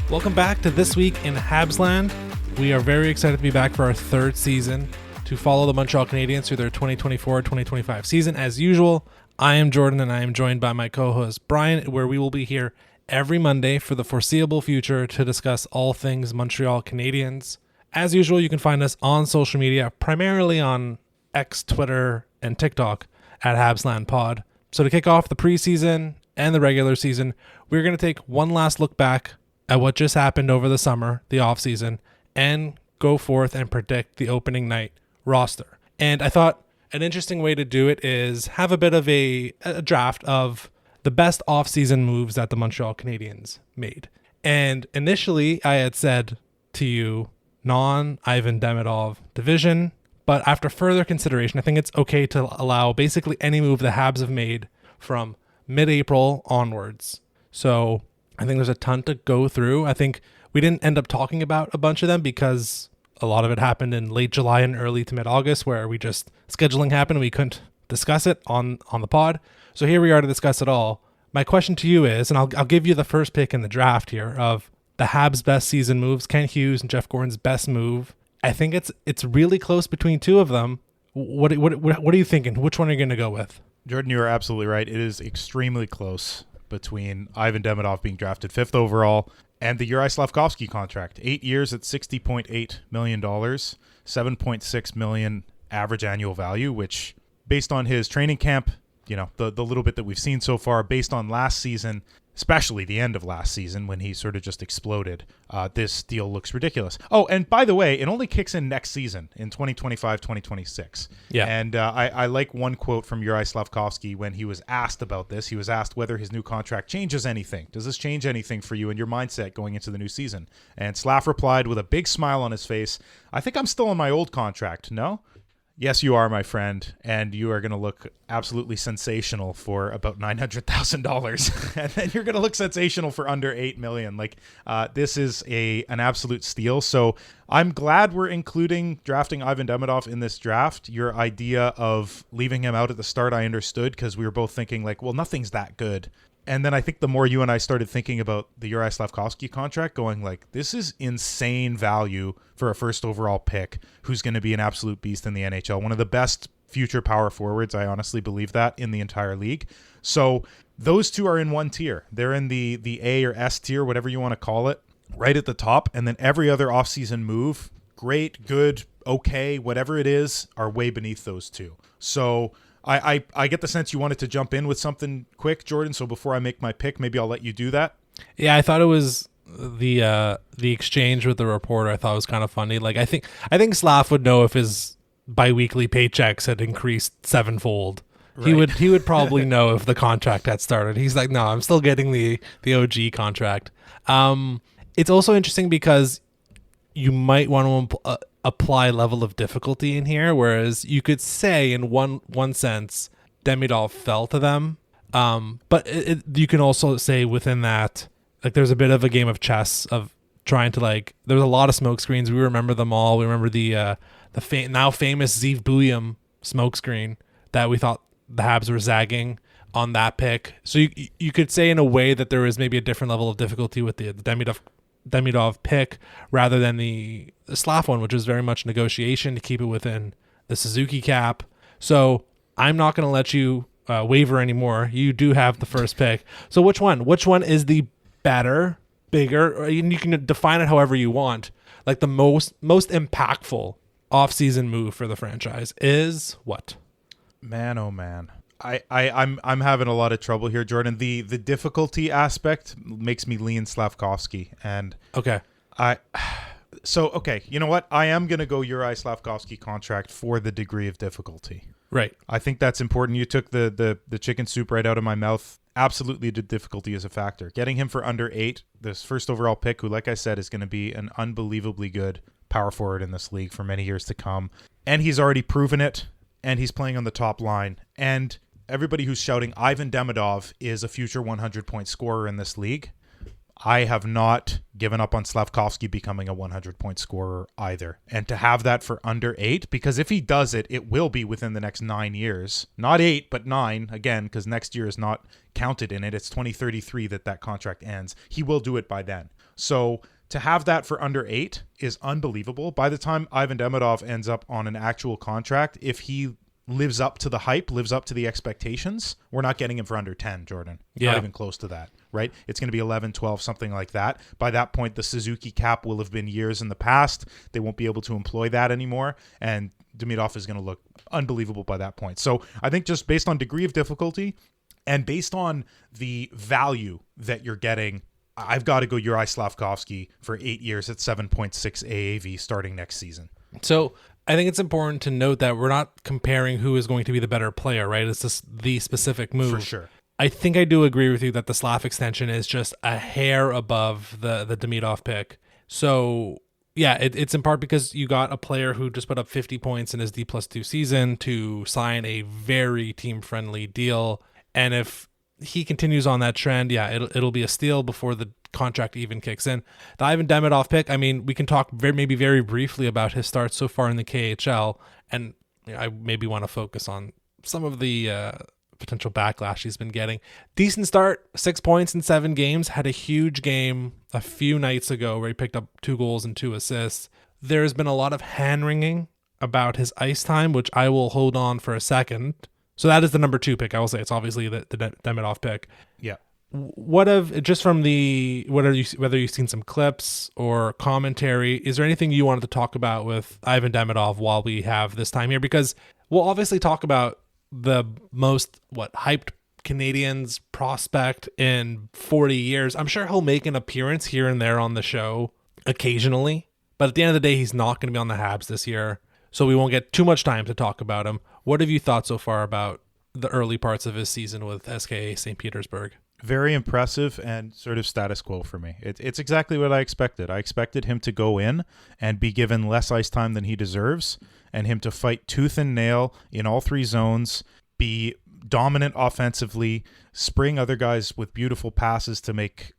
Welcome back to This Week in Habsland. We are very excited to be back for our third season to follow the Montreal Canadiens through their 2024-2025 season. As usual, I am Jordan and I am joined by my co-host Brian, where we will be here every Monday for the foreseeable future to discuss all things Montreal Canadiens. As usual, you can find us on social media, primarily on X, Twitter, and TikTok at Habsland Pod. So to kick off the preseason and the regular season, we're going to take one last look back at what just happened over the summer, the offseason, and go forth and predict the opening night roster. And I thought an interesting way to do it is have a bit of a draft of the best offseason moves that the Montreal Canadiens made. And initially, I had said to you, non-Ivan Demidov division, but after further consideration, I think it's okay to allow basically any move the Habs have made from mid-April onwards. So I think there's a ton to go through. I think we didn't end up talking about a bunch of them because a lot of it happened in late July and early to mid-August, where scheduling happened and we couldn't discuss it on the pod. So here we are to discuss it all. My question to you is, and I'll give you the first pick in the draft here of the Habs' best season moves, Kent Hughes and Jeff Gordon's best move. I think it's really close between two of them. What are you thinking? Which one are you going to go with? Jordan, you are absolutely right. It is extremely close between Ivan Demidov being drafted 5th overall and the Juraj Slavkovsky contract. 8 years at $60.8 million, $7.6 million average annual value, which based on his training camp, the little bit that we've seen so far, based on last season, especially the end of last season when he sort of just exploded, this deal looks ridiculous. Oh, and by the way, it only kicks in next season in 2025, 2026. Yeah. And I like one quote from Juraj Slavkovsky when he was asked about this. He was asked whether his new contract changes anything. Does this change anything for you and your mindset going into the new season? And Slav replied with a big smile on his face, "I think I'm still on my old contract, no?" Yes, you are, my friend, and you are going to look absolutely sensational for about $900,000, and then you're going to look sensational for under $8 million. This is an absolute steal. So I'm glad we're including drafting Ivan Demidov in this draft. Your idea of leaving him out at the start, I understood, because we were both thinking nothing's that good. And then I think the more you and I started thinking about the Juraj Slavkovsky contract, going this is insane value for a first overall pick who's going to be an absolute beast in the NHL. One of the best future power forwards, I honestly believe that, in the entire league. So those two are in one tier. They're in the A or S tier, whatever you want to call it, right at the top. And then every other offseason move, great, good, okay, whatever it is, are way beneath those two. So I get the sense you wanted to jump in with something quick, Jordan. So before I make my pick, maybe I'll let you do that. Yeah, I thought it was the exchange with the reporter. I thought was kind of funny. I think Slav would know if his biweekly paychecks had increased sevenfold. Right. He would probably know if the contract had started. He's like, no, I'm still getting the OG contract. It's also interesting because you might want to apply level of difficulty in here, whereas you could say in one sense Demidov fell to them, but you can also say within that there's a bit of a game of chess of trying to there's a lot of smoke screens. We remember them all. We remember the now famous Zeev Buyum smoke screen that we thought the Habs were zagging on that pick. So you could say in a way that there is maybe a different level of difficulty with the Demidov pick rather than the Slav one, which was very much negotiation to keep it within the Suzuki cap. So I'm not going to let you waver anymore. You do have the first pick. So which one is the better, bigger, or you can define it however you want. The most impactful offseason move for the franchise is what? Man, oh man. I'm having a lot of trouble here, Jordan. The difficulty aspect makes me lean Slavkovsky, and okay. Okay, you know what? I am gonna go Juraj Slavkovsky contract for the degree of difficulty. Right. I think that's important. You took the chicken soup right out of my mouth. Absolutely, the difficulty is a factor. Getting him for under 8, this first overall pick, who, like I said, is going to be an unbelievably good power forward in this league for many years to come, and he's already proven it. And he's playing on the top line. And everybody who's shouting Ivan Demidov is a future 100-point scorer in this league, I have not given up on Slavkovsky becoming a 100-point scorer either. And to have that for under 8, because if he does it, it will be within the next 9 years. Not 8, but 9, again, because next year is not counted in it. It's 2033 that contract ends. He will do it by then. So to have that for under 8 is unbelievable. By the time Ivan Demidov ends up on an actual contract, if he lives up to the hype, lives up to the expectations, we're not getting him for under 10, Jordan. Not even close to that, right? It's going to be 11, 12, something like that. By that point, the Suzuki cap will have been years in the past. They won't be able to employ that anymore, and Demidov is going to look unbelievable by that point. So I think just based on degree of difficulty and based on the value that you're getting, I've got to go Juraj Slafkovsky for 8 years at 7.6 AAV starting next season. So I think it's important to note that we're not comparing who is going to be the better player, right? It's just the specific move. For sure. I think I do agree with you that the Slav extension is just a hair above the Demidov pick. So yeah, it's in part because you got a player who just put up 50 points in his D+2 season to sign a very team-friendly deal. And if he continues on that trend, yeah, it'll be a steal before the contract even kicks in. The Ivan Demidov pick, I mean, we can talk maybe very briefly about his starts so far in the KHL, and I maybe want to focus on some of the potential backlash he's been getting. Decent start, 6 points in 7 games, had a huge game a few nights ago where he picked up 2 goals and 2 assists. There's been a lot of hand-wringing about his ice time, which I will hold on for a second. So that is the number 2 pick. I will say it's obviously the Demidov pick. Yeah. What of just from whether you've seen some clips or commentary, is there anything you wanted to talk about with Ivan Demidov while we have this time here? Because we'll obviously talk about the most hyped Canadiens prospect in 40 years. I'm sure he'll make an appearance here and there on the show occasionally, but at the end of the day, he's not going to be on the Habs this year, so we won't get too much time to talk about him. What have you thought so far about the early parts of his season with SKA St. Petersburg? Very impressive and sort of status quo for me. It's exactly what I expected. I expected him to go in and be given less ice time than he deserves, and him to fight tooth and nail in all 3 zones, be dominant offensively, spring other guys with beautiful passes to make,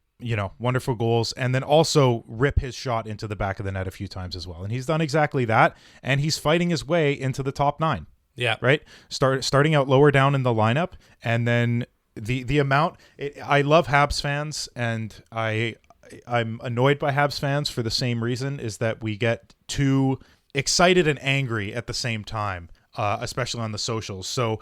wonderful goals, and then also rip his shot into the back of the net a few times as well. And he's done exactly that, and he's fighting his way into the top 9. Yeah. Right? Starting out lower down in the lineup, and then the amount I love Habs fans, and I'm annoyed by Habs fans for the same reason, is that we get too excited and angry at the same time, especially on the socials. So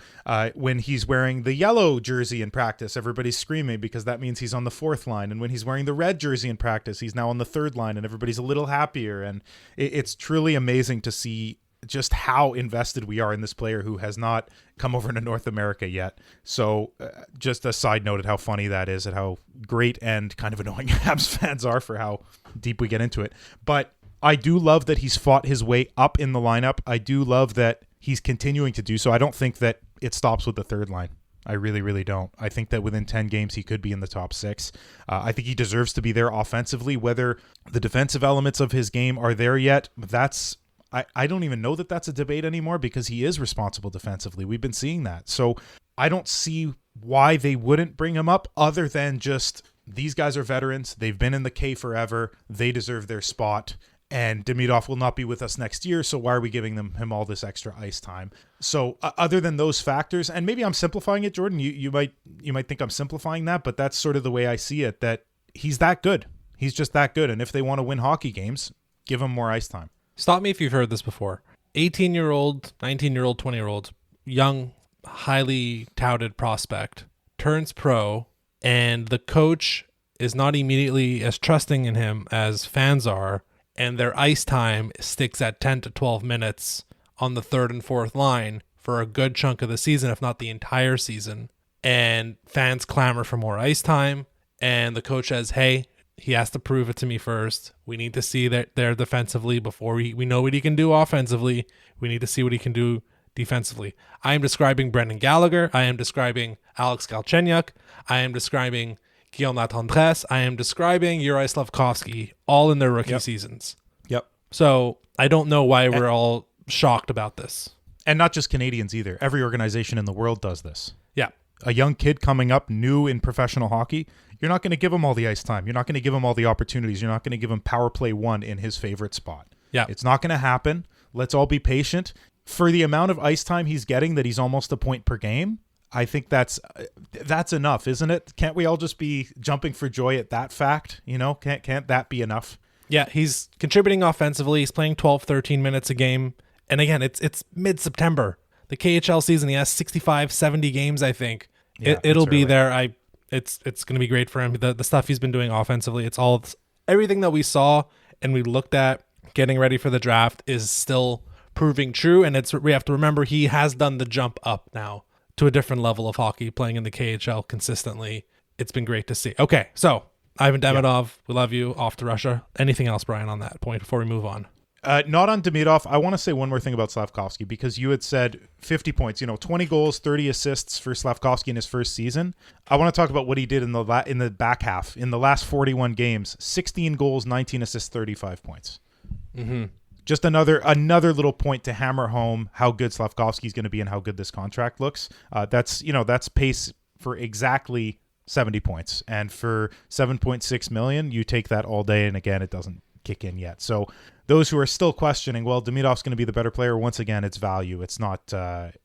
when he's wearing the yellow jersey in practice, everybody's screaming because that means he's on the 4th line. And when he's wearing the red jersey in practice, he's now on the 3rd line, and everybody's a little happier. And it's truly amazing to see just how invested we are in this player who has not come over to North America yet. So just a side note at how funny that is, at how great and kind of annoying Habs fans are for how deep we get into it. But I do love that he's fought his way up in the lineup. I do love that he's continuing to do so. I don't think that it stops with the 3rd line. I really, really don't. I think that within 10 games, he could be in the top 6. I think he deserves to be there offensively. Whether the defensive elements of his game are there yet, I don't even know that that's a debate anymore, because he is responsible defensively. We've been seeing that. So I don't see why they wouldn't bring him up, other than just these guys are veterans. They've been in the K forever. They deserve their spot. And Demidov will not be with us next year, so why are we giving him all this extra ice time? So other than those factors, and maybe I'm simplifying it, Jordan, you might think I'm simplifying that, but that's sort of the way I see it, that he's that good. He's just that good. And if they want to win hockey games, give him more ice time. Stop me if you've heard this before. 18-year-old, 19-year-old, 20-year-old, young, highly touted prospect turns pro, and the coach is not immediately as trusting in him as fans are, and their ice time sticks at 10 to 12 minutes on the 3rd and 4th line for a good chunk of the season, if not the entire season. And fans clamor for more ice time, and the coach says, hey, he has to prove it to me first. We need to see that there defensively before we know what he can do offensively. We need to see what he can do defensively. I am describing Brendan Gallagher. I am describing Alex Galchenyuk. I am describing Guillaume Latendresse. I am describing Juraj Slafkovsky, all in their rookie seasons. Yep. So I don't know why we're all shocked about this. And not just Canadians either. Every organization in the world does this. Yeah. A young kid coming up new in professional hockey, you're not going to give him all the ice time. You're not going to give him all the opportunities. You're not going to give him power play 1 in his favorite spot. Yeah. It's not going to happen. Let's all be patient. For the amount of ice time he's getting, that he's almost a point per game, I think that's enough, isn't it? Can't we all just be jumping for joy at that fact? Can't that be enough? Yeah, he's contributing offensively. He's playing 12, 13 minutes a game. And again, it's mid-September. The KHL season, he has 65, 70 games, I think. Yeah, It'll be there. It's going to be great for him. The stuff he's been doing offensively, everything that we saw and we looked at getting ready for the draft is still proving true. And we have to remember he has done the jump up now to a different level of hockey, playing in the KHL consistently. It's been great to see. Okay, so Ivan Demidov, we love you, off to Russia. Anything else, Brian, on that point before we move on? Not on Demidov. I want to say one more thing about Slavkovsky, because you had said 50 points, 20 goals, 30 assists for Slavkovsky in his first season. I want to talk about what he did in the back half. In the last 41 games, 16 goals, 19 assists, 35 points. Mm-hmm. Just another little point to hammer home how good Slavkovsky is going to be and how good this contract looks. That's pace for exactly 70 points. And for $7.6 million, you take that all day. And again, it doesn't kick in yet. So those who are still questioning, well, Demidov's going to be the better player. Once again, it's value. It's not.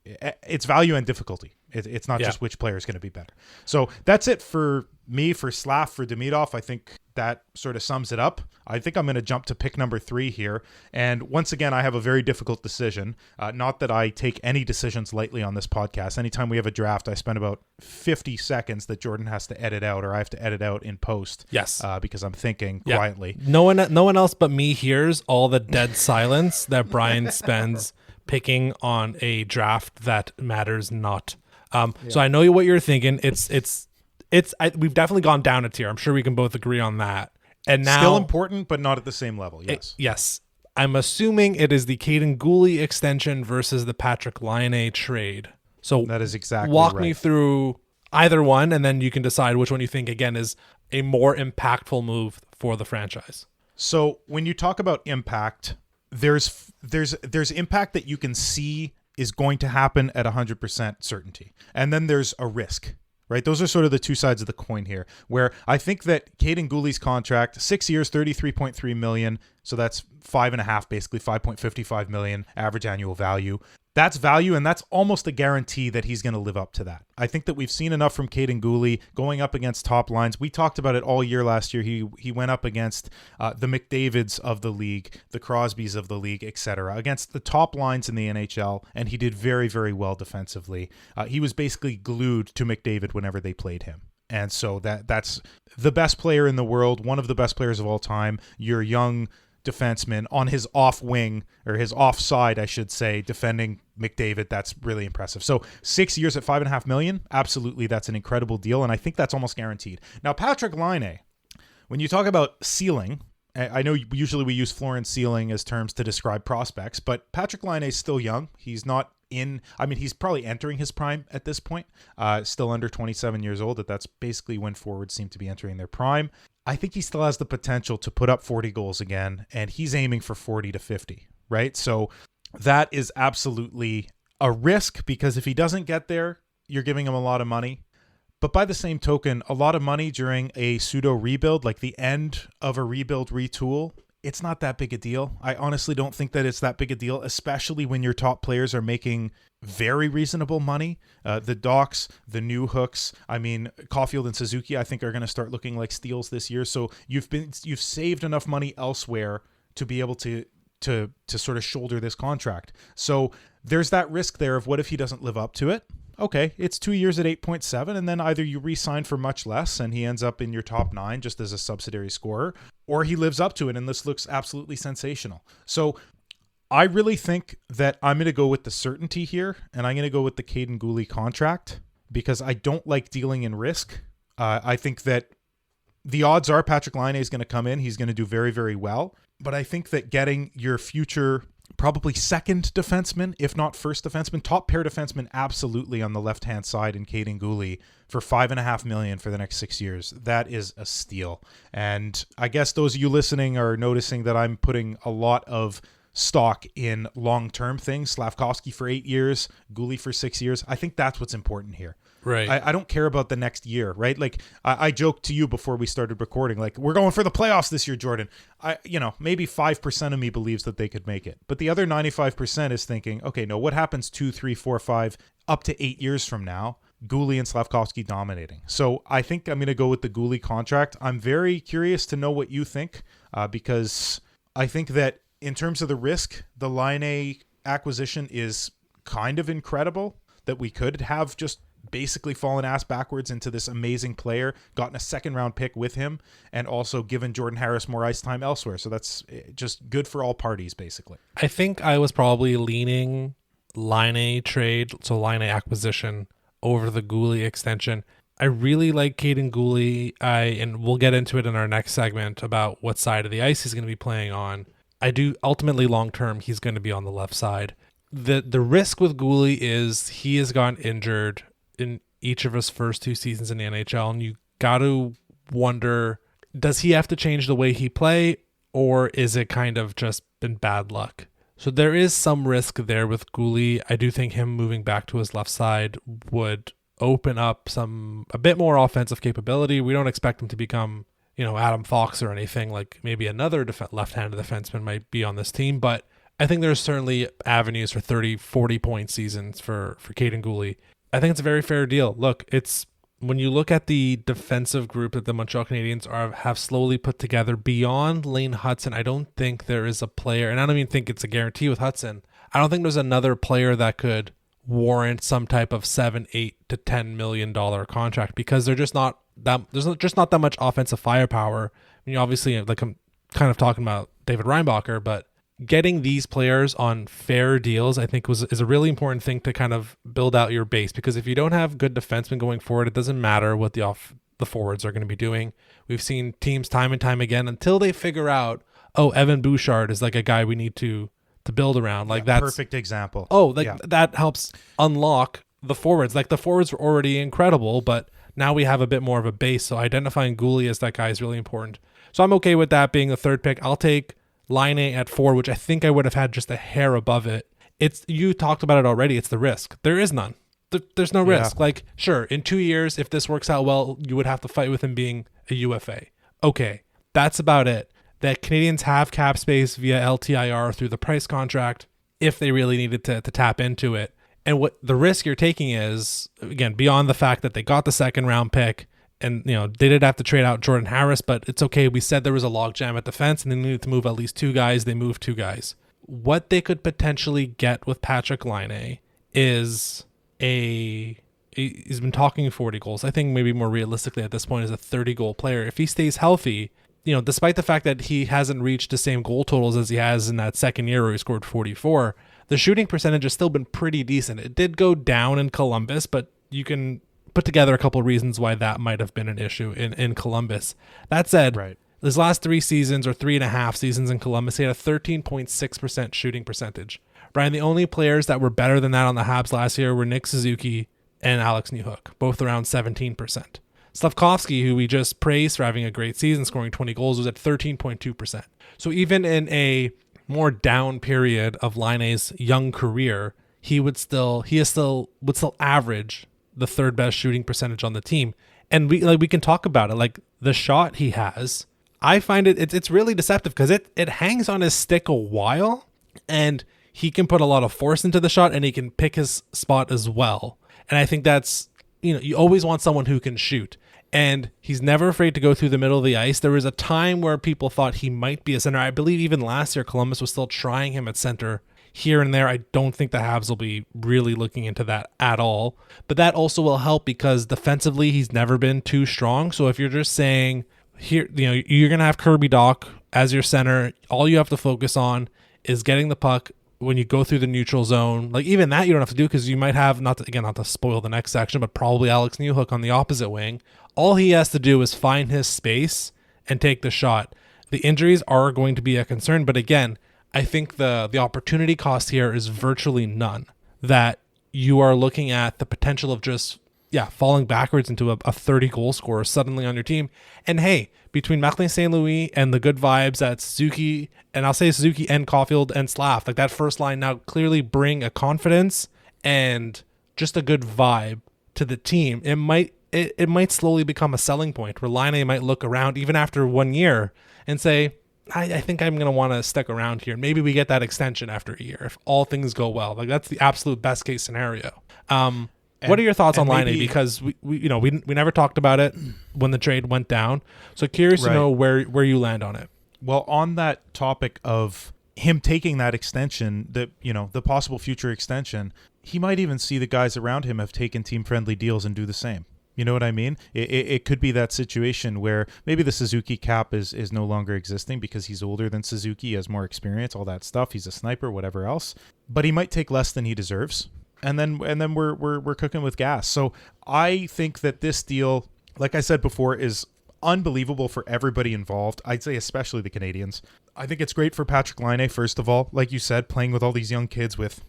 It's value and difficulty. It's not just which player is going to be better. So that's it for me, for Slav, for Demidov. I think that sort of sums it up. I think I'm going to jump to pick number 3 here. And once again, I have a very difficult decision. Not that I take any decisions lightly on this podcast. Anytime we have a draft, I spend about 50 seconds that Jordan has to edit out, or I have to edit out in post. Yes. Because I'm thinking quietly. No one else but me hears all the dead silence that Brian spends picking on a draft that matters not. So I know what you're thinking. We've definitely gone down a tier. I'm sure we can both agree on that. And now, still important, but not at the same level. Yes. Yes. I'm assuming it is the Caden Gooley extension versus the Patrick Laine trade. So that is exactly walk right. me through either one, and then you can decide which one you think, again, is a more impactful move for the franchise. So when you talk about impact, there's impact that you can see is going to happen at 100% certainty. And then there's a risk, right? Those are sort of the two sides of the coin here, where I think that Caden Gooley's contract, 6 years, $33.3 million. So that's 5.5, basically $5.55 million average annual value. That's value, and that's almost a guarantee that he's going to live up to that. I think that we've seen enough from Caden Gooley going up against top lines. We talked about it all year last year. He went up against the McDavids of the league, the Crosbys of the league, etc., against the top lines in the NHL, and he did very, very well defensively. He was basically glued to McDavid whenever they played him. And so that's the best player in the world, one of the best players of all time. Your young defenseman on his off wing, or his offside, I should say, defending McDavid. That's really impressive. So 6 years at $5.5 million, absolutely, that's an incredible deal, and I think that's almost guaranteed. Now, Patrick Laine, when you talk about ceiling, I know usually we use floor and ceiling as terms to describe prospects, but Patrick Laine is still young. He's not he's probably entering his prime at this point, still under 27 years old. That's basically when forwards seem to be entering their prime. I think he still has the potential to put up 40 goals again, and he's aiming for 40 to 50, right? So that is absolutely a risk, because if he doesn't get there, you're giving him a lot of money. But by the same token, a lot of money during a pseudo rebuild, like the end of a rebuild retool, it's not that big a deal. I honestly don't think that it's that big a deal, especially when your top players are making very reasonable money. The Docs, the new hooks, Caulfield and Suzuki, I think, are going to start looking like steals this year. So you've saved enough money elsewhere to be able to sort of shoulder this contract. So there's that risk there of what if he doesn't live up to it? Okay, it's 2 years at 8.7, and then either you re-sign for much less and he ends up in your top 9 just as a subsidiary scorer, or he lives up to it and this looks absolutely sensational. So I really think that I'm going to go with the certainty here, and I'm going to go with the Caden Gooley contract, because I don't like dealing in risk. I think that the odds are Patrick Laine is going to come in. He's going to do very, very well. But I think that getting your future probably second defenseman, if not first defenseman, top pair defenseman, absolutely on the left-hand side in Caden Gooley for $5.5 million for the next 6 years. That is a steal. And I guess those of you listening are noticing that I'm putting a lot of stock in long-term things. Slavkovsky for 8 years, Gooley for 6 years. I think that's what's important here. Right. I don't care about the next year, right? Like I joked to you before we started recording, like, we're going for the playoffs this year, Jordan. Maybe 5% of me believes that they could make it, but the other 95% is thinking, okay, no, what happens 2, 3, 4, 5, up to 8 years from now? Goulet and Slavkovsky dominating. So I think I'm going to go with the Goulet contract. I'm very curious to know what you think because I think that in terms of the risk, the Laine acquisition is kind of incredible, that we could have just basically fallen ass backwards into this amazing player, gotten a second round pick with him, and also given Jordan Harris more ice time elsewhere. So that's just good for all parties, basically. I think I was probably leaning Laine trade, so Laine acquisition, over the Goulet extension. I really like Caden Goulet, and we'll get into it in our next segment about what side of the ice he's going to be playing on. I do ultimately long term he's going to be on the left side. The risk with Goulet is he has gotten injured in each of his first 2 seasons in the NHL, and you got to wonder, does he have to change the way he play, or is it kind of just been bad luck? So there is some risk there with Goulet. I do think him moving back to his left side would open up a bit more offensive capability. We don't expect him to become, Adam Fox or anything, like maybe another left-handed defenseman might be on this team, but I think there's certainly avenues for 30, 40-point seasons for Caden Goulet. I think it's a very fair deal. Look, when you look at the defensive group that the Montreal Canadiens have slowly put together beyond Lane Hudson, I don't think there is a player, and I don't even think it's a guarantee with Hudson. I don't think there's another player that could warrant some type of $7, $8 to $10 million contract because there's just not that much offensive firepower. I mean, obviously, like I'm kind of talking about David Reinbacher, but getting these players on fair deals, I think is a really important thing to kind of build out your base, because if you don't have good defensemen going forward, it doesn't matter what the forwards are going to be doing. We've seen teams time and time again until they figure out, Evan Bouchard is like a guy we need to build around. Like that's perfect example. That helps unlock the forwards. Like the forwards were already incredible, but now we have a bit more of a base. So identifying Goulet as that guy is really important. So I'm okay with that being the third pick. I'll take Laine at 4, which I think I would have had just a hair above it. You talked about it already. It's the risk. There is none. There's no risk. Yeah. Like, sure, in 2 years, if this works out well, you would have to fight with him being a UFA. Okay, that's about it. That Canadians have cap space via LTIR through the Price contract if they really needed to tap into it. And what the risk you're taking is, again, beyond the fact that they got the second round pick, and they did have to trade out Jordan Harris, but it's okay. We said there was a logjam at defense and they needed to move at least 2 guys. They moved 2 guys. What they could potentially get with Patrick Laine is he's been talking 40 goals. I think maybe more realistically at this point is a 30-goal player. If he stays healthy, despite the fact that he hasn't reached the same goal totals as he has in that second year where he scored 44, the shooting percentage has still been pretty decent. It did go down in Columbus, but you can put together a couple of reasons why that might have been an issue in Columbus. That said, right, his last 3 seasons or 3.5 seasons in Columbus, he had a 13.6% shooting percentage. Brian, the only players that were better than that on the Habs last year were Nick Suzuki and Alex Newhook, both around 17%. Slavkovsky, who we just praised for having a great season, scoring 20 goals, was at 13.2%. So even in a more down period of Laine's young career, he would still average the third best shooting percentage on the team. And we can talk about it. Like the shot he has, I find it's really deceptive because it hangs on his stick a while, and he can put a lot of force into the shot, and he can pick his spot as well. And I think that's, you always want someone who can shoot, and he's never afraid to go through the middle of the ice. There was a time where people thought he might be a center. I believe even last year Columbus was still trying him at center here and there. I don't think the Habs will be really looking into that at all. But that also will help because defensively he's never been too strong. So if you're just saying here, you're going to have Kirby Dach as your center, all you have to focus on is getting the puck when you go through the neutral zone. Like even that you don't have to do because you might have, not to spoil the next section, but probably Alex Newhook on the opposite wing. All he has to do is find his space and take the shot. The injuries are going to be a concern, but again, I think the opportunity cost here is virtually none. That you are looking at the potential of just falling backwards into a 30-goal scorer suddenly on your team. And hey, between Martin St. Louis and the good vibes that Suzuki, and I'll say Suzuki and Caulfield and Slav, like that first line now clearly bring a confidence and just a good vibe to the team. It might slowly become a selling point where Laine might look around even after 1 year and say, I think I'm going to want to stick around here. Maybe we get that extension after a year if all things go well. Like that's the absolute best case scenario. What are your thoughts on Laine? maybe- Because we never talked about it when the trade went down. So curious to Right. know where you land on it. Well, on that topic of him taking that extension, the possible future extension, he might even see the guys around him have taken team-friendly deals and do the same. You know what I mean? It could be that situation where maybe the Suzuki cap is no longer existing because he's older than Suzuki, he has more experience, all that stuff. He's a sniper, whatever else. But he might take less than he deserves. And then we're cooking with gas. So I think that this deal, like I said before, is unbelievable for everybody involved. I'd say especially the Canadiens. I think it's great for Patrick Laine, first of all. Like you said, playing with all these young kids with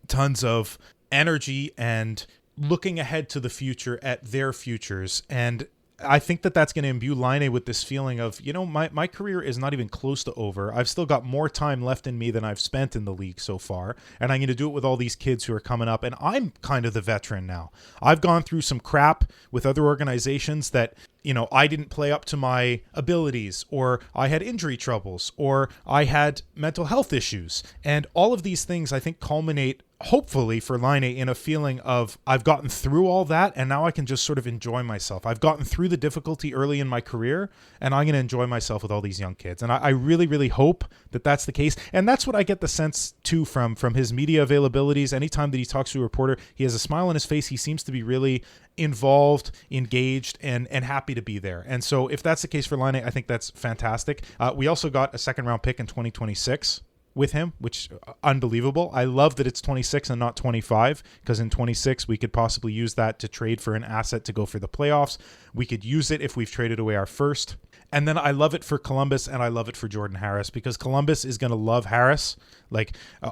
tons of energy and looking ahead to the future at their futures. And I think that that's going to imbue Laine with this feeling of, my career is not even close to over. I've still got more time left in me than I've spent in the league so far. And I'm going to do it with all these kids who are coming up. And I'm kind of the veteran now. I've gone through some crap with other organizations that, I didn't play up to my abilities, or I had injury troubles, or I had mental health issues. And all of these things, I think, culminate hopefully for Laine in a feeling of I've gotten through all that and now I can just sort of enjoy myself. I've gotten through the difficulty early in my career and I'm going to enjoy myself with all these young kids. And I really, really hope that that's the case. And that's what I get the sense too from his media availabilities. Anytime that he talks to a reporter, he has a smile on his face. He seems to be really involved, engaged, and happy to be there. And so if that's the case for Laine, I think that's fantastic. We also got a second round pick in 2026 with him, which unbelievable. I love that it's 26 and not 25, because in 26 we could possibly use that to trade for an asset to go for the playoffs. We could use it if we've traded away our first. And then I love it for Columbus and I love it for Jordan Harris, because Columbus is going to love Harris,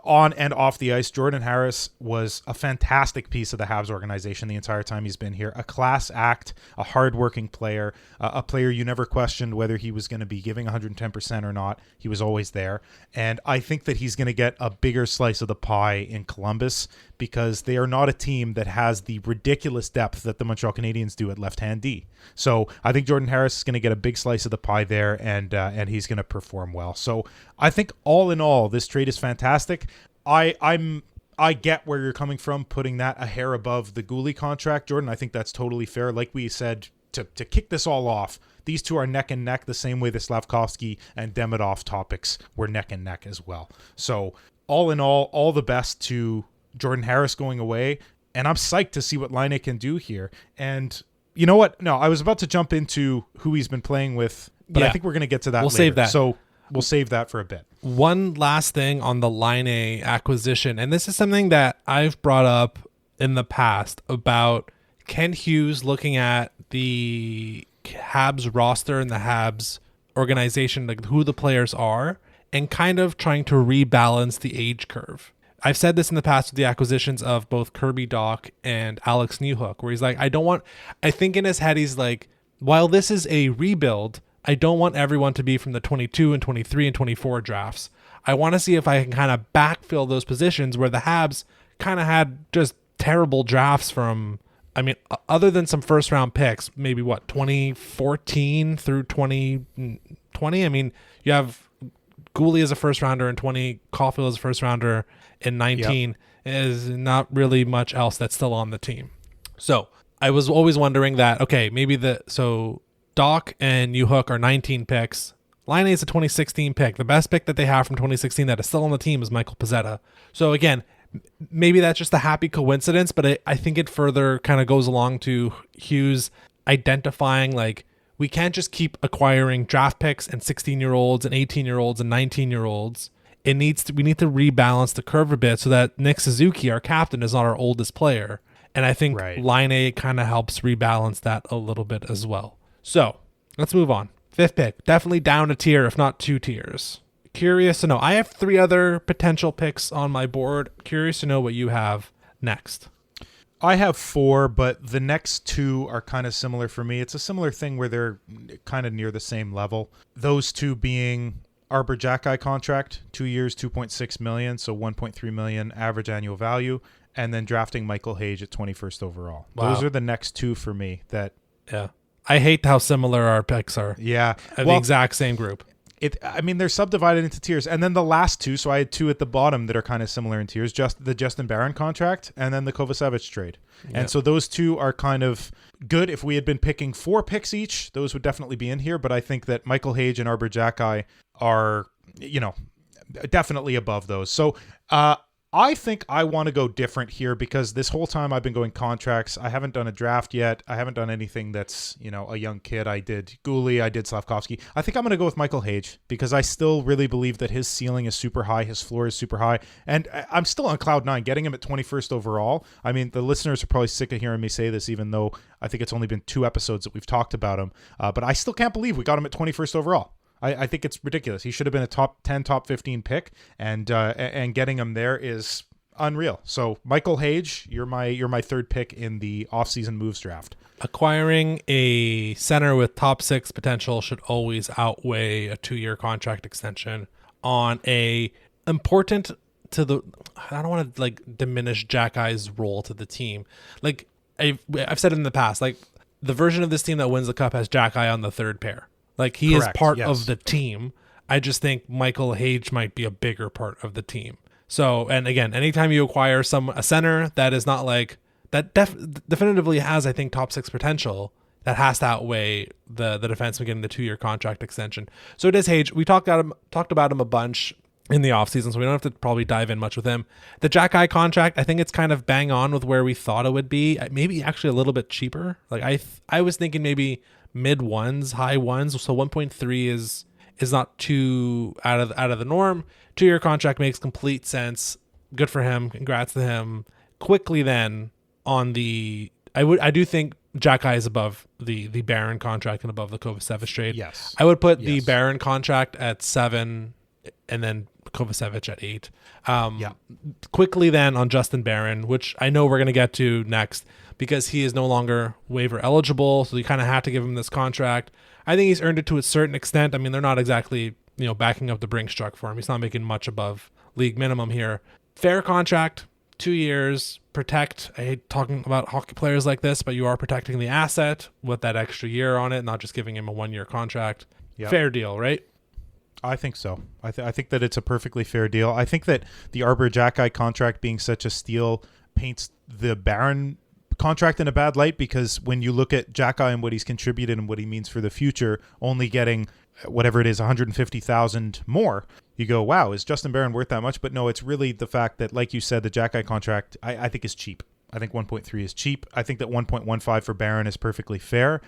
on and off the ice. Jordan Harris was a fantastic piece of the Habs organization the entire time he's been here. A class act, a hardworking player, a player you never questioned whether he was going to be giving 110% or not. He was always there. And I think that he's going to get a bigger slice of the pie in Columbus, because they are not a team that has the ridiculous depth that the Montreal Canadiens do at left-hand D. So I think Jordan Harris is going to get a big slice of the pie there, and he's going to perform well. So I think all in all, this trade is fantastic. I get where you're coming from, putting that a hair above the Goulet contract, Jordan. I think that's totally fair. Like we said, to kick this all off, these two are neck and neck, the same way the Slavkovsky and Demidov topics were neck and neck as well. So all in all the best to Jordan Harris going away, and I'm psyched to see what Laine can do here. And you know what? No, I was about to jump into who he's been playing with, but I think we're going to get to that later. Save that. So we'll save that for a bit. One last thing on the Laine acquisition, and this is something that I've brought up in the past about Ken Hughes looking at the Habs roster and the Habs organization, like who the players are, and kind of trying to rebalance the age curve. I've said this in the past with the acquisitions of both Kirby Dach and Alex Newhook, where he's like, I think in his head, he's like, while this is a rebuild, I don't want everyone to be from the 22 and 23 and 24 drafts. I want to see if I can kind of backfill those positions where the Habs kind of had just terrible drafts from, other than some first round picks, maybe 2014 through 2020. You have Goulet as a first rounder in 20, Caulfield as a first rounder in 19. Yep. Is not really much else that's still on the team. So I was always wondering that, okay, maybe Dach and Newhook are 19 picks. Laine is a 2016 pick. The best pick that they have from 2016 that is still on the team is Michael Pezzetta. So again, maybe that's just a happy coincidence, but I think it further kind of goes along to Hughes identifying, like, we can't just keep acquiring draft picks and 16-year-olds and 18-year-olds and 19-year-olds. We need to rebalance the curve a bit so that Nick Suzuki, our captain, is not our oldest player. And I think Laine kind of helps rebalance that a little bit as well. So let's move on. 5th pick, definitely down a tier, if not 2 tiers. Curious to know. I have 3 other potential picks on my board. Curious to know what you have next. I have 4, but the next 2 are kind of similar for me. It's a similar thing where they're kind of near the same level. Those 2 being Arbor Jacki contract, 2 years, $2.6 million, so $1.3 million average annual value, and then drafting Michael Hage at 21st overall. Wow. Those are the next 2 for me. Yeah. I hate how similar our picks are. Yeah. The exact same group. they're subdivided into tiers. And then the last two, so I had two at the bottom that are kind of similar in tiers, just the Justin Barron contract and then the Kovacevic trade. Yep. And so those two are kind of good. If we had been picking 4 picks each, those would definitely be in here. But I think that Michael Hage and Arbor Xhekaj are, definitely above those. So I think I want to go different here because this whole time I've been going contracts. I haven't done a draft yet. I haven't done anything that's, a young kid. I did Goulet. I did Slavkovsky. I think I'm going to go with Michael Hage because I still really believe that his ceiling is super high. His floor is super high. And I'm still on cloud 9, getting him at 21st overall. I mean, the listeners are probably sick of hearing me say this, even though I think it's only been 2 episodes that we've talked about him. But I still can't believe we got him at 21st overall. I think it's ridiculous. He should have been a top 10, top 15 pick, and getting him there is unreal. So Michael Hage, you're my third pick in the offseason moves draft. Acquiring a center with top 6 potential should always outweigh a 2-year contract extension on a important to the. I don't want to diminish Xhekaj's role to the team. Like I've said it in the past, like the version of this team that wins the cup has Xhekaj on the third pair. Like he Correct, is part yes. of the team. I just think Michael Hage might be a bigger part of the team. So, and again, anytime you acquire a center that is not that definitively has, I think, top 6 potential, that has to outweigh the defenseman getting the 2-year contract extension. So it is Hage. We talked about him a bunch in the offseason, so we don't have to probably dive in much with him. The Xhekaj contract, I think it's kind of bang on with where we thought it would be. Maybe actually a little bit cheaper. Like I was thinking maybe mid 1s, high 1s. So 1.3 is not too out of the norm. 2-year contract makes complete sense. Good for him. Congrats to him. Quickly then on I do think Xhekaj is above the Barron contract and above the Kovacevic trade. Yes. I would put the Barron contract at 7 and then Kovacevic at 8. Quickly then on Justin Barron, which I know we're going to get to next because he is no longer waiver eligible. So you kind of have to give him this contract. I think he's earned it to a certain extent. I mean, they're not exactly, backing up the Brinks truck for him. He's not making much above league minimum here. Fair contract, 2 years, protect. I hate talking about hockey players like this, but you are protecting the asset with that extra year on it, not just giving him a 1-year contract. Yep. Fair deal, right? I think so. I think that it's a perfectly fair deal. I think that the Arbor Xhekaj contract being such a steal paints the Barron contract in a bad light because when you look at Xhekaj and what he's contributed and what he means for the future, only getting whatever it is, 150,000 more, you go, wow, is Justin Barron worth that much? But no, it's really the fact that, like you said, the Xhekaj contract, I think is cheap. I think 1.3 is cheap. I think that 1.15 for Barron is perfectly fair.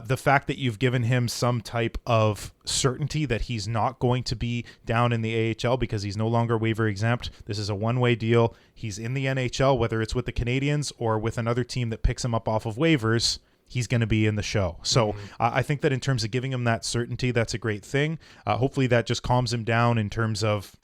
The fact that you've given him some type of certainty that he's not going to be down in the AHL because he's no longer waiver exempt. This is a one-way deal. He's in the NHL, whether it's with the Canadiens or with another team that picks him up off of waivers, he's going to be in the show. So I think that in terms of giving him that certainty, that's a great thing. Hopefully that just calms him down in terms of,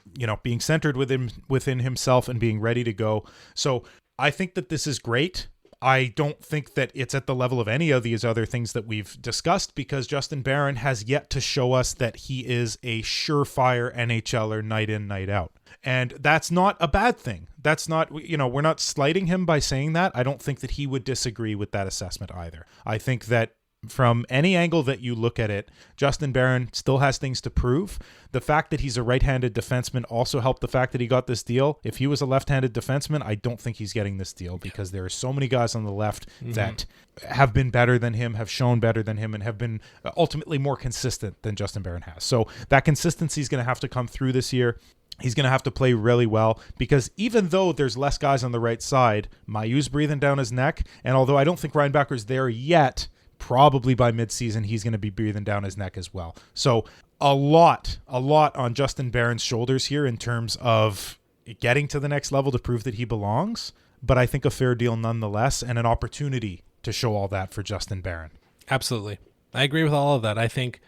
being centered within himself and being ready to go. So I think that this is great. I don't think that it's at the level of any of these other things that we've discussed because Justin Barron has yet to show us that he is a surefire NHLer night in, night out. And that's not a bad thing. That's not, we're not slighting him by saying that. I don't think that he would disagree with that assessment either. I think that from any angle that you look at it, Justin Barron still has things to prove. The fact that he's a right-handed defenseman also helped the fact that he got this deal. If he was a left-handed defenseman, I don't think he's getting this deal because there are so many guys on the left that have been better than him, have shown better than him, and have been ultimately more consistent than Justin Barron has. So that consistency is going to have to come through this year. He's going to have to play really well because even though there's less guys on the right side, Mayu's breathing down his neck, and although I don't think Reinbacker's there yet, probably by midseason, he's going to be breathing down his neck as well. So a lot on Justin Barron's shoulders here in terms of getting to the next level to prove that he belongs, but I think a fair deal nonetheless and an opportunity to show all that for Justin Barron. Absolutely. I agree with all of that. I think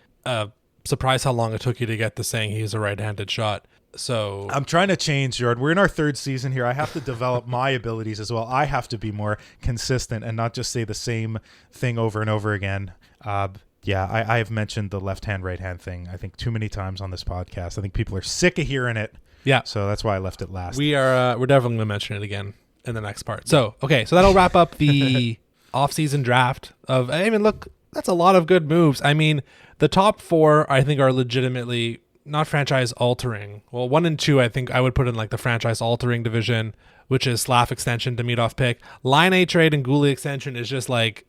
surprised how long it took you to get to saying he's a right-handed shot. So I'm trying to change, Jordan. We're in our 3rd season here. I have to develop my abilities as well. I have to be more consistent and not just say the same thing over and over again. I have mentioned the left-hand, right-hand thing, I think, too many times on this podcast. I think people are sick of hearing it. Yeah. So that's why I left it last. We're definitely going to mention it again in the next part. So that'll wrap up the off-season draft look, that's a lot of good moves. I mean, the top 4, I think, are legitimately not franchise altering. Well, 1 and 2, I think I would put in like the franchise altering division, which is Slav extension, Demidov pick. Line A trade and Goulet extension is just like,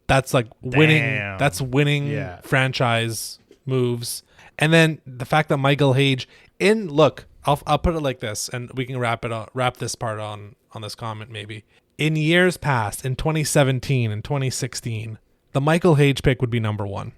that's like winning. Damn. That's winning Yeah. franchise moves. And then the fact that Michael Hage I'll put it like this, and we can wrap this part on this comment maybe. In years past, in 2017 and 2016, the Michael Hage pick would be number 1.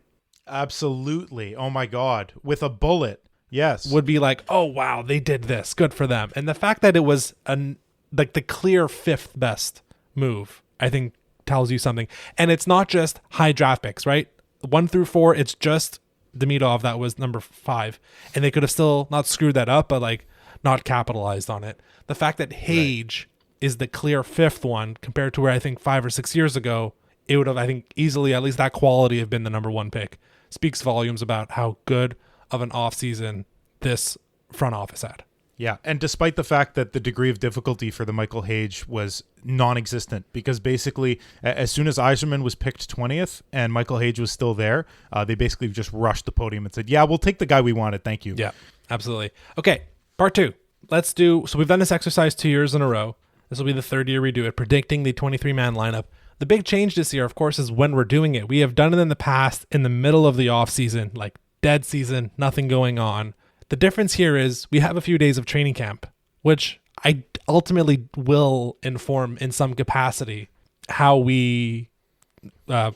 Absolutely. Oh my God. With a bullet. Yes. Would be like, oh wow, they did this. Good for them. And the fact that it was like the clear 5th best move, I think tells you something. And it's not just high draft picks, right? 1 through 4, it's just Demidov that was number 5. And they could have still not screwed that up, but like not capitalized on it. The fact that Hage is the clear 5th one compared to where I think 5 or 6 years ago, it would have, I think, easily, at least that quality, have been the number 1 pick. Speaks volumes about how good of an offseason this front office had. Yeah, and despite the fact that the degree of difficulty for the Michael Hage was non-existent, because basically as soon as Yzerman was picked 20th and Michael Hage was still there, they basically just rushed the podium and said, yeah, we'll take the guy we wanted. Thank you. Yeah, absolutely. Okay, part 2. So we've done this exercise 2 years in a row. This will be the 3rd year we do it, predicting the 23-man lineup. The big change this year, of course, is when we're doing it. We have done it in the past in the middle of the offseason, like dead season, nothing going on. The difference here is we have a few days of training camp, which I ultimately will inform in some capacity how we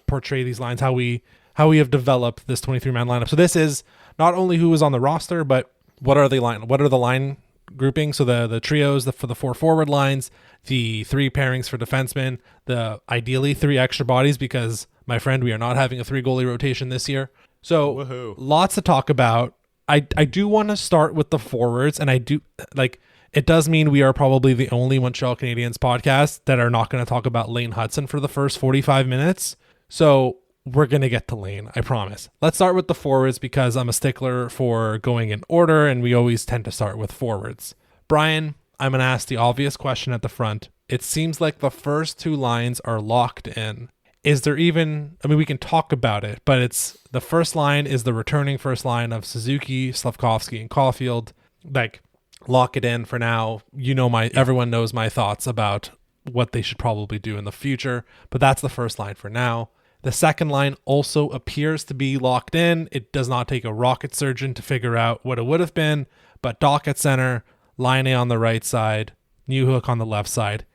portray these lines, how we have developed this 23-man lineup. So this is not only who is on the roster, but what are the line grouping? So the trios for the 4 forward lines, the 3 pairings for defensemen, the ideally 3 extra bodies, because my friend, we are not having a 3 goalie rotation this year. So Woohoo. Lots to talk about. I do want to start with the forwards, and I do like it does mean we are probably the only Montreal Canadiens podcast that are not going to talk about Lane Hudson for the first 45 minutes. So we're going to get to Lane, I promise. Let's start with the forwards because I'm a stickler for going in order, and we always tend to start with forwards. Brian, I'm going to ask the obvious question at the front. It seems like the first 2 lines are locked in. Is there even, we can talk about it, but it's the first line is the returning first line of Suzuki, Slavkovsky, and Caulfield. Like, lock it in for now. Everyone knows my thoughts about what they should probably do in the future, but that's the first line for now. The second line also appears to be locked in. It does not take a rocket surgeon to figure out what it would have been, but Doc at center, Line A on the right side, Newhook on the left side.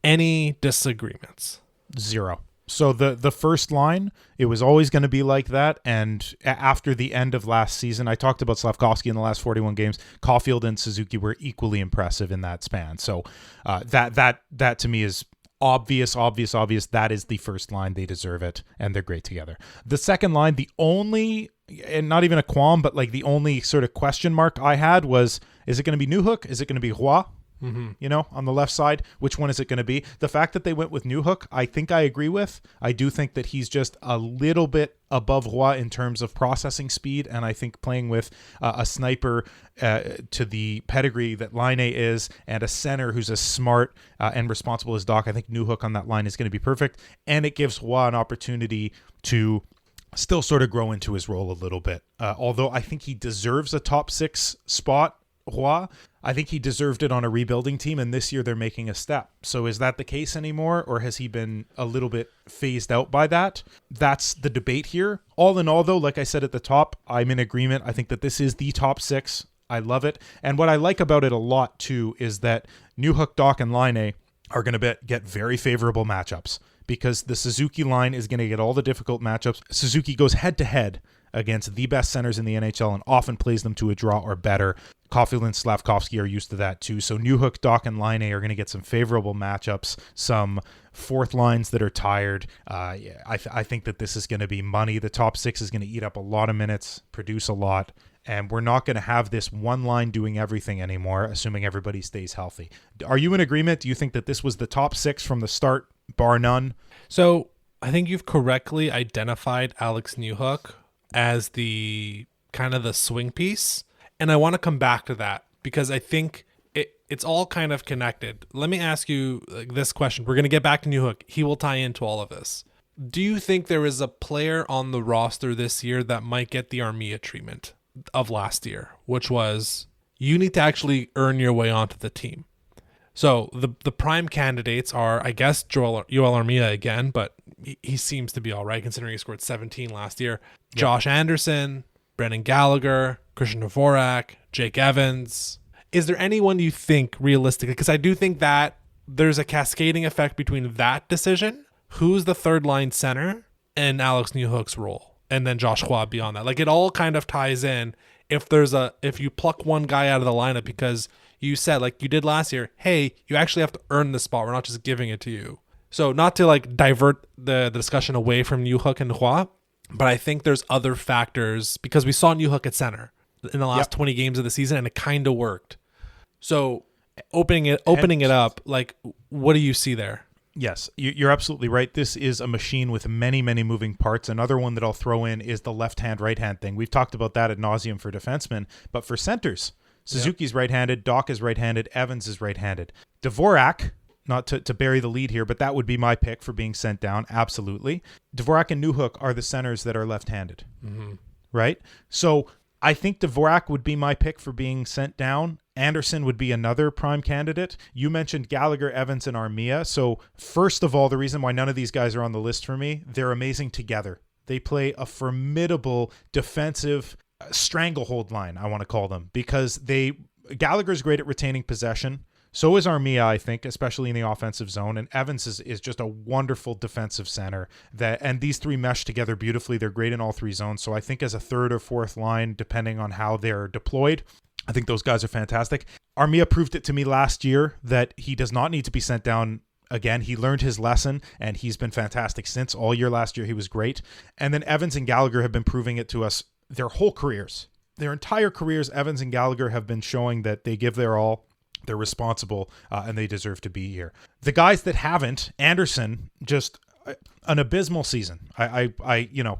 Any disagreements? 0. So the first line, it was always going to be like that. And after the end of last season, I talked about Slavkovsky in the last 41 games. Caulfield and Suzuki were equally impressive in that span. So that to me is obvious. That is the first line. They deserve it, and they're great together. The second line, the only, and not even a qualm, but like the only sort of question mark I had was, is it going to be Newhook? Is it going to be Roy? On the left side, which one is it going to be? The fact that they went with Newhook, I think I agree with. I do think that he's just a little bit above Roy in terms of processing speed, and I think playing with a sniper to the pedigree that Line A is, and a center who's as smart and responsible as Doc, I think Newhook on that line is going to be perfect, and it gives Roy an opportunity to still sort of grow into his role a little bit. Although I think he deserves a top 6 spot, Roy, I think he deserved it on a rebuilding team, and this year they're making a step. So is that the case anymore, or has he been a little bit phased out by that? That's the debate here. All in all, though, like I said at the top, I'm in agreement. I think that this is the top 6. I love it. And what I like about it a lot, too, is that Newhook, Doc, and Line A are going to get very favorable matchups, because the Suzuki line is going to get all the difficult matchups. Suzuki goes head-to-head against the best centers in the NHL and often plays them to a draw or better. Caulfield and Slavkovsky are used to that too. So Newhook, Doc, and Line A are going to get some favorable matchups, some fourth lines that are tired. I think that this is going to be money. The top 6 is going to eat up a lot of minutes, produce a lot, and we're not going to have this one line doing everything anymore, assuming everybody stays healthy. Are you in agreement? Do you think that this was the top 6 from the start, bar none? So I think you've correctly identified Alex Newhook as the kind of the swing piece. And I want to come back to that because I think it's all kind of connected. Let me ask you this question. We're going to get back to Newhook. He will tie into all of this. Do you think there is a player on the roster this year that might get the Armia treatment? of last year, which was you need to actually earn your way onto the team. So the prime candidates are, I guess, Yoel Armia again, but he seems to be all right considering he scored 17 last year. Yep. Josh Anderson, Brendan Gallagher, Christian Dvorak, Jake Evans. Is there anyone you think realistically? Because I do think that there's a cascading effect between that decision, who's the third line center, and Alex Newhook's role, and then Josh Roy beyond that. Like it all kind of ties in. If you pluck one guy out of the lineup because you said, like you did last year, hey, you actually have to earn the spot. We're not just giving it to you. So not to like divert the discussion away from Newhook and Roy, but I think there's other factors because we saw Newhook at center in the last 20 games of the season and it kind of worked. So opening it up, like what do you see there? Yes, you're absolutely right. This is a machine with many, many moving parts. Another one that I'll throw in is the left-hand, right-hand thing. We've talked about that ad nauseum for defensemen, but for centers, Suzuki's right-handed, Doc is right-handed, Evans is right-handed. Dvorak, not to bury the lead here, but that would be my pick for being sent down, absolutely. Dvorak and Newhook are the centers that are left-handed, right? So I think Dvorak would be my pick for being sent down. Anderson would be another prime candidate. You mentioned Gallagher, Evans, and Armia. So first of all, the reason why none of these guys are on the list for me, they're amazing together. They play a formidable defensive stranglehold line, I want to call them, because Gallagher's great at retaining possession. So is Armia, I think, especially in the offensive zone. And Evans is just a wonderful defensive center. And these three mesh together beautifully. They're great in all three zones. So I think as a third or fourth line, depending on how they're deployed, I think those guys are fantastic. Armia proved it to me last year that he does not need to be sent down again. He learned his lesson, and he's been fantastic since. All year last year, he was great. And then Evans and Gallagher have been proving it to us their whole careers. Their entire careers, Evans and Gallagher have been showing that they give their all. They're responsible, and they deserve to be here. The guys that haven't, Anderson, just an abysmal season.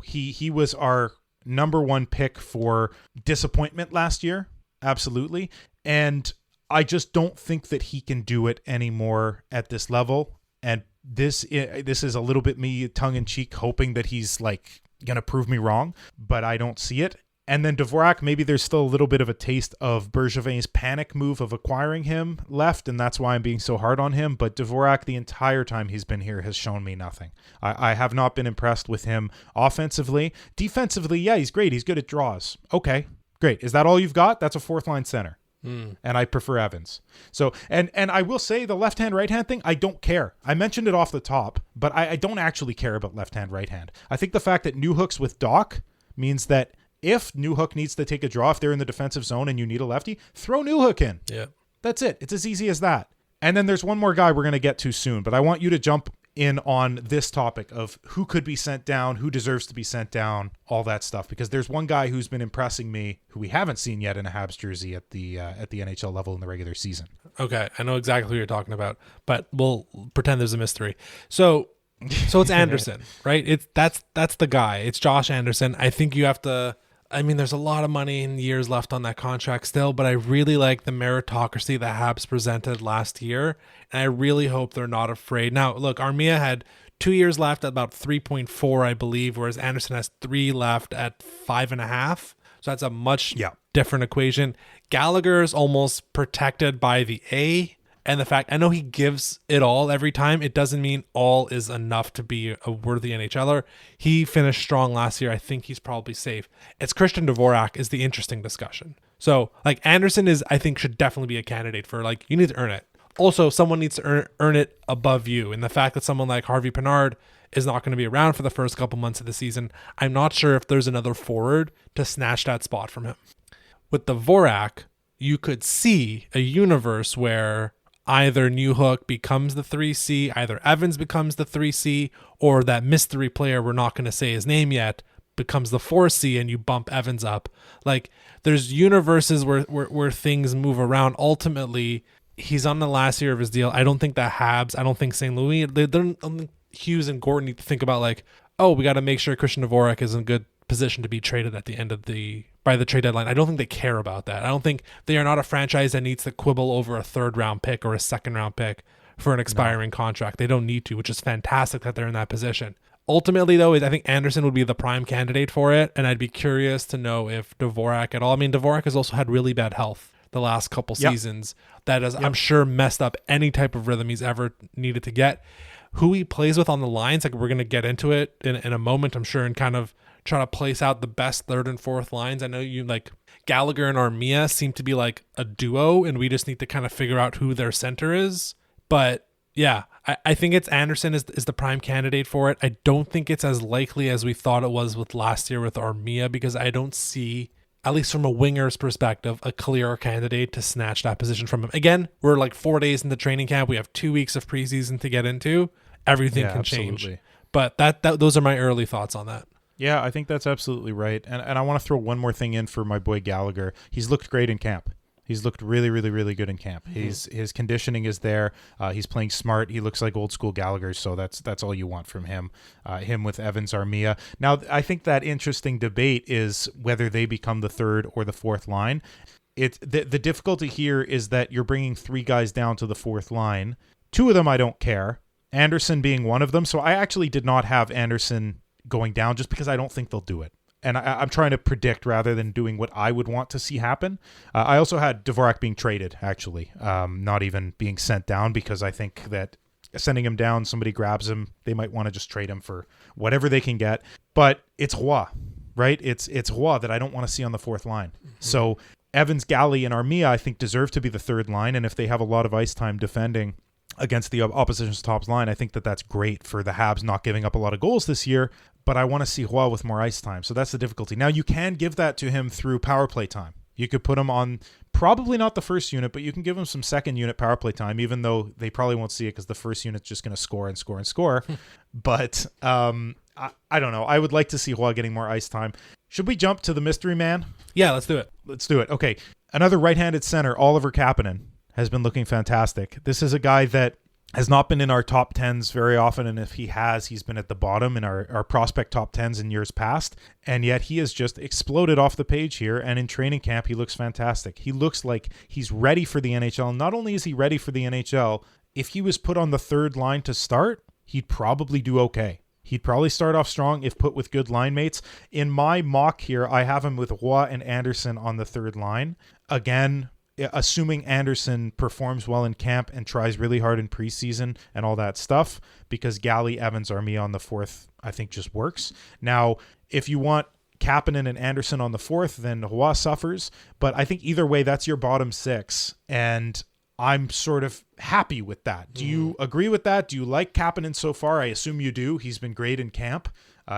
He was our number one pick for disappointment last year. Absolutely. And I just don't think that he can do it anymore at this level. And this is a little bit me tongue-in-cheek hoping that he's like going to prove me wrong, but I don't see it. And then Dvorak, maybe there's still a little bit of a taste of Bergevin's panic move of acquiring him left, and that's why I'm being so hard on him. But Dvorak, the entire time he's been here, has shown me nothing. I have not been impressed with him offensively. Defensively, yeah, he's great. He's good at draws. Okay, great. Is that all you've got? That's a fourth-line center. And I prefer Evans. So, and I will say the left-hand, right-hand thing, I don't care. I mentioned it off the top, but I don't actually care about left-hand, right-hand. I think the fact that Newhook's with Doc means that if Newhook needs to take a draw, if they're in the defensive zone and you need a lefty, throw Newhook in. Yeah. That's it. It's as easy as that. And then there's one more guy we're going to get to soon, but I want you to jump in on this topic of who could be sent down, who deserves to be sent down, all that stuff, because there's one guy who's been impressing me who we haven't seen yet in a Habs jersey at the NHL level in the regular season. Okay, I know exactly who you're talking about, but we'll pretend there's a mystery. So it's Anderson, right? That's the guy. It's Josh Anderson. I think you have to. I mean, there's a lot of money and years left on that contract still, but I really like the meritocracy that Habs presented last year, and I really hope they're not afraid. Now, look, Armia had 2 years left at about 3.4, I believe, whereas Anderson has 3 left at 5.5. So that's a much different equation. Gallagher is almost protected by the A. And the fact, I know he gives it all every time. It doesn't mean all is enough to be a worthy NHLer. He finished strong last year. I think he's probably safe. It's Christian Dvorak is the interesting discussion. So, like, Anderson I think should definitely be a candidate for, like, you need to earn it. Also, someone needs to earn it above you. And the fact that someone like Harvey Pinard is not going to be around for the first couple months of the season, I'm not sure if there's another forward to snatch that spot from him. With Dvorak, you could see a universe where either Newhook becomes the 3C, either Evans becomes the 3C, or that mystery player we're not going to say his name yet becomes the 4C and you bump Evans up. Like, there's universes where things move around. Ultimately, he's on the last year of his deal. I don't think the Habs, I don't think St. Louis, Hughes and Gordon need to think about, like, oh, we got to make sure Christian Dvorak is in good position to be traded at the end of by the trade deadline. I don't think they care about that. I don't think they are not a franchise that needs to quibble over a 3rd round pick or a 2nd round pick for an expiring contract. They don't need to, which is fantastic that they're in that position. Ultimately, though, I think Anderson would be the prime candidate for it, and I'd be curious to know if Dvorak at all. I mean, Dvorak has also had really bad health the last couple seasons. That has, I'm sure, messed up any type of rhythm he's ever needed to get. Who he plays with on the lines, like we're going to get into it in a moment, I'm sure, and kind of try to place out the best third and fourth lines. I know you like Gallagher and Armia seem to be like a duo, and we just need to kind of figure out who their center is. But yeah, I think it's Anderson is the prime candidate for it. I don't think it's as likely as we thought it was with last year with Armia, because I don't see, at least from a winger's perspective, a clear candidate to snatch that position from him. Again, we're like 4 days into training camp. We have 2 weeks of preseason to get into. Everything can change. But that those are my early thoughts on that. Yeah, I think that's absolutely right. And I want to throw one more thing in for my boy Gallagher. He's looked great in camp. He's looked really, really, really good in camp. Mm-hmm. His conditioning is there. He's playing smart. He looks like old school Gallagher, so that's all you want from him. Him with Evans, Armia. Now, I think that interesting debate is whether they become the third or the fourth line. The difficulty here is that you're bringing 3 guys down to the fourth line. 2 of them I don't care, Anderson being one of them. So I actually did not have Anderson going down just because I don't think they'll do it. And I'm trying to predict rather than doing what I would want to see happen. I also had Dvorak being traded, actually, not even being sent down, because I think that sending him down, somebody grabs him, they might want to just trade him for whatever they can get. But it's Roy, right? It's Roy that I don't want to see on the fourth line. Mm-hmm. So Evans, Galley, and Armia, I think, deserve to be the third line. And if they have a lot of ice time defending against the opposition's top line, I think that that's great for the Habs not giving up a lot of goals this year. But I want to see Roy with more ice time. So that's the difficulty. Now, you can give that to him through power play time. You could put him on probably not the first unit, but you can give him some second unit power play time, even though they probably won't see it because the first unit's just going to score and score and score. But I don't know. I would like to see Roy getting more ice time. Should we jump to the mystery man? Yeah, let's do it. Let's do it. Okay. Another right-handed center, Oliver Kapanen, has been looking fantastic. This is a guy that has not been in our top 10s very often, and if he has, he's been at the bottom in our prospect top 10s in years past, and yet he has just exploded off the page here, and in training camp, he looks fantastic. He looks like he's ready for the NHL. Not only is he ready for the NHL, if he was put on the third line to start, he'd probably do okay. He'd probably start off strong if put with good line mates. In my mock here, I have him with Roy and Anderson on the third line. Again, assuming Anderson performs well in camp and tries really hard in preseason and all that stuff, because Galley, Evans, Armia on the fourth, I think just works. Now, if you want Kapanen and Anderson on the fourth, then Roy suffers. But I think either way, that's your bottom 6. And I'm sort of happy with that. Do you agree with that? Do you like Kapanen so far? I assume you do. He's been great in camp.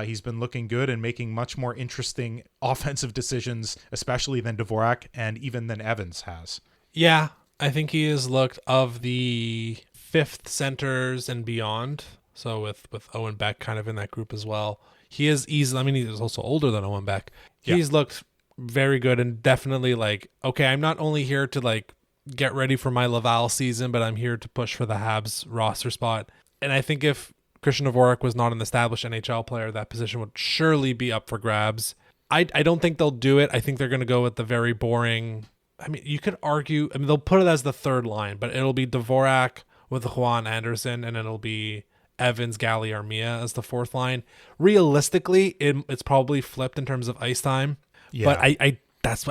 He's been looking good and making much more interesting offensive decisions, especially than Dvorak and even than Evans has. Yeah, I think he has looked of the fifth centers and beyond. So with Owen Beck kind of in that group as well. He is easily, I mean, he's also older than Owen Beck. He's looked very good and definitely like, okay, I'm not only here to like get ready for my Laval season, but I'm here to push for the Habs roster spot. And I think if Christian Dvorak was not an established NHL player, that position would surely be up for grabs. I don't think they'll do it. I think they're going to go with the very boring. I mean, you could argue, I mean, they'll put it as the third line, but it'll be Dvorak with Juan Anderson, and it'll be Evans, Galley, Armia as the fourth line. Realistically, it's probably flipped in terms of ice time, but I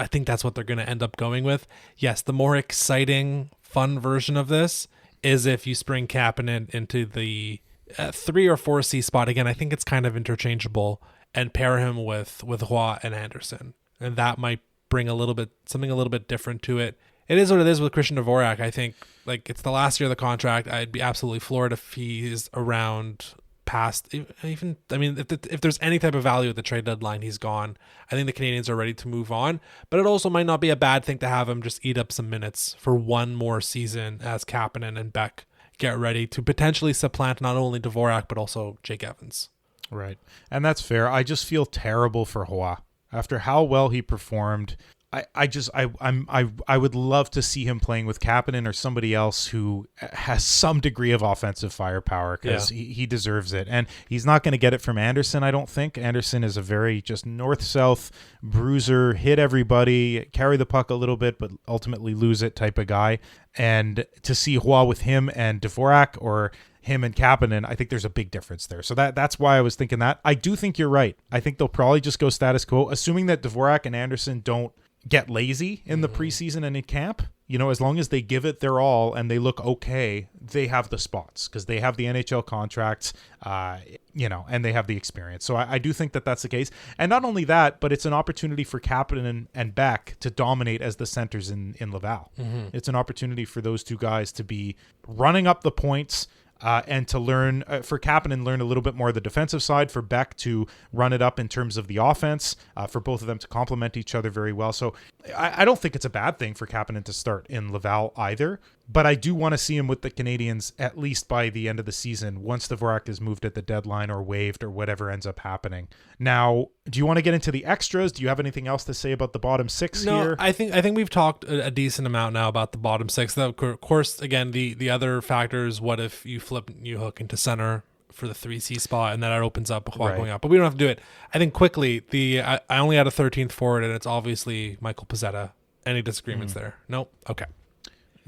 think that's what they're going to end up going with. Yes, the more exciting, fun version of this is if you spring Kapanen into the 3 or 4C spot. Again, I think it's kind of interchangeable, and pair him with Roy and Anderson, and that might bring something a little bit different to it. It is what it is with Christian Dvorak. I think like it's the last year of the contract. I'd be absolutely floored if he's around past even. I mean, if there's any type of value at the trade deadline, he's gone. I think the Canadiens are ready to move on, but it also might not be a bad thing to have him just eat up some minutes for one more season as Kapanen and Beck get ready to potentially supplant not only Dvorak but also Jake Evans. Right, and that's fair. I just feel terrible for Roy after how well he performed. I would love to see him playing with Kapanen or somebody else who has some degree of offensive firepower, because he deserves it. And he's not going to get it from Anderson, I don't think. Anderson is a very just north-south bruiser, hit everybody, carry the puck a little bit, but ultimately lose it type of guy. And to see Roy with him and Dvorak, or him and Kapanen, I think there's a big difference there. So that's why I was thinking that. I do think you're right. I think they'll probably just go status quo, assuming that Dvorak and Anderson don't get lazy in the preseason and in camp. As long as they give it their all and they look okay, they have the spots because they have the NHL contracts, and they have the experience. So I do think that that's the case. And not only that, but it's an opportunity for Kapanen and Beck to dominate as the centers in Laval. It's an opportunity for those two guys to be running up the points, and to learn, for Kapanen, learn a little bit more of the defensive side, for Beck to run it up in terms of the offense, for both of them to complement each other very well. So I don't think it's a bad thing for Kapanen to start in Laval either, but I do want to see him with the Canadiens at least by the end of the season, once Dvorak is moved at the deadline or waived or whatever ends up happening. Now, do you want to get into the extras? Do you have anything else to say about the bottom six here? I think we've talked a decent amount now about the bottom six. Of course, again, the other factors, what if you flip Newhook into center for the 3C spot and then it opens up while going up, but we don't have to do it. I think quickly, I only had a 13th forward, and it's obviously Michael Pezzetta. Any disagreements there? Nope. Okay.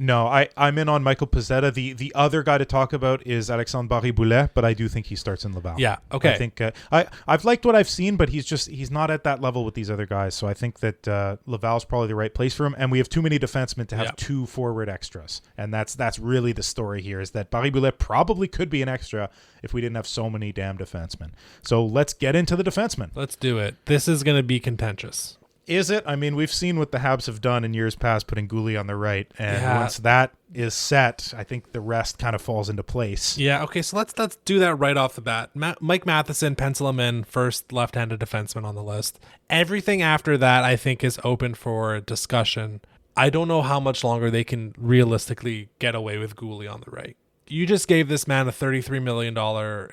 No, I'm in on Michael Pezzetta. The other guy to talk about is Alexandre Barré-Boulet, but I do think he starts in Laval. Yeah, okay. I think I've liked what I've seen, but he's not at that level with these other guys. So I think that Laval's probably the right place for him. And we have too many defensemen to have two forward extras, and that's really the story here. Is that Barré-Boulet probably could be an extra if we didn't have so many damn defensemen. So let's get into the defensemen. Let's do it. This is going to be contentious. Is it? I mean, we've seen what the Habs have done in years past, putting Goulet on the right, and once that is set, I think the rest kind of falls into place. Yeah. Okay. So let's do that right off the bat. Mike Matheson, pencil him in, first left-handed defenseman on the list. Everything after that, I think, is open for discussion. I don't know how much longer they can realistically get away with Goulet on the right. You just gave this man a $33 million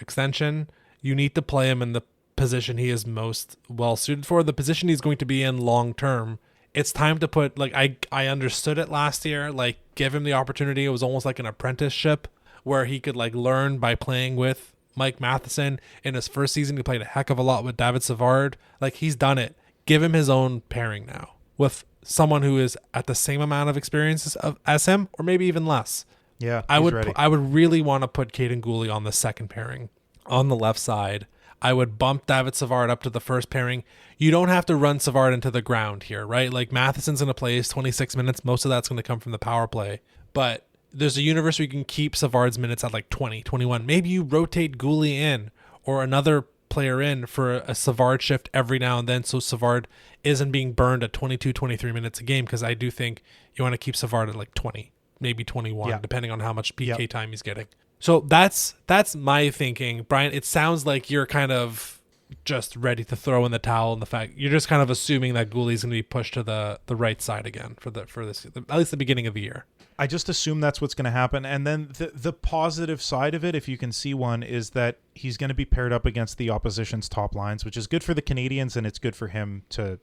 extension. You need to play him in the position he is most well suited for, the position he's going to be in long term. It's time to put, I understood it last year, give him the opportunity. It was almost like an apprenticeship where he could learn by playing with Mike Matheson. In his first season, he played a heck of a lot with David Savard. He's done it. Give him his own pairing now with someone who is at the same amount of experience as him, or maybe even less. Yeah, I would really want to put Caden Goulet on the second pairing on the left side. I would bump David Savard up to the first pairing. You don't have to run Savard into the ground here, right? Matheson's going to play his 26 minutes. Most of that's going to come from the power play. But there's a universe where you can keep Savard's minutes at 20, 21. Maybe you rotate Goulet in or another player in for a Savard shift every now and then, so Savard isn't being burned at 22, 23 minutes a game, because I do think you want to keep Savard at 20, maybe 21, depending on how much PK time he's getting. So that's my thinking. Brian, it sounds like you're kind of just ready to throw in the towel, and the fact you're just kind of assuming that Goulet's going to be pushed to the right side again for this, at least the beginning of the year. I just assume that's what's going to happen. And then the positive side of it, if you can see one, is that he's going to be paired up against the opposition's top lines, which is good for the Canadiens, and it's good for him to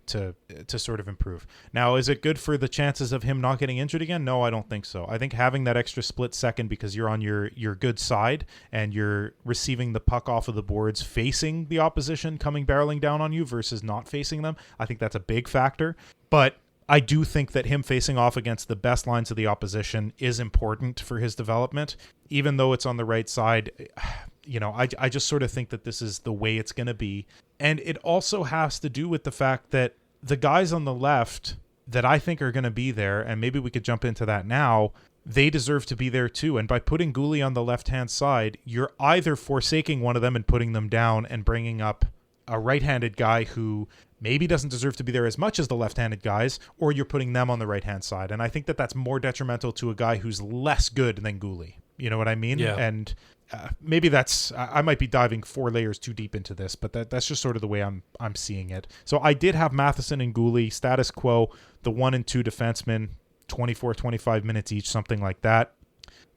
sort of improve. Now, is it good for the chances of him not getting injured again? No, I don't think so. I think having that extra split second because you're on your good side and you're receiving the puck off of the boards facing the opposition coming barreling down on you versus not facing them, I think that's a big factor. But I do think that him facing off against the best lines of the opposition is important for his development, even though it's on the right side. I just sort of think that this is the way it's going to be. And it also has to do with the fact that the guys on the left that I think are going to be there, and maybe we could jump into that now, they deserve to be there too. And by putting Goulet on the left-hand side, you're either forsaking one of them and putting them down and bringing up a right-handed guy who maybe doesn't deserve to be there as much as the left-handed guys, or you're putting them on the right-hand side. And I think that that's more detrimental to a guy who's less good than Goulet. You know what I mean? Yeah. And maybe I might be diving 4 layers too deep into this, but that's just sort of the way I'm seeing it. So I did have Matheson and Goulet, status quo, the 1 and 2 defensemen, 24, 25 minutes each, something like that.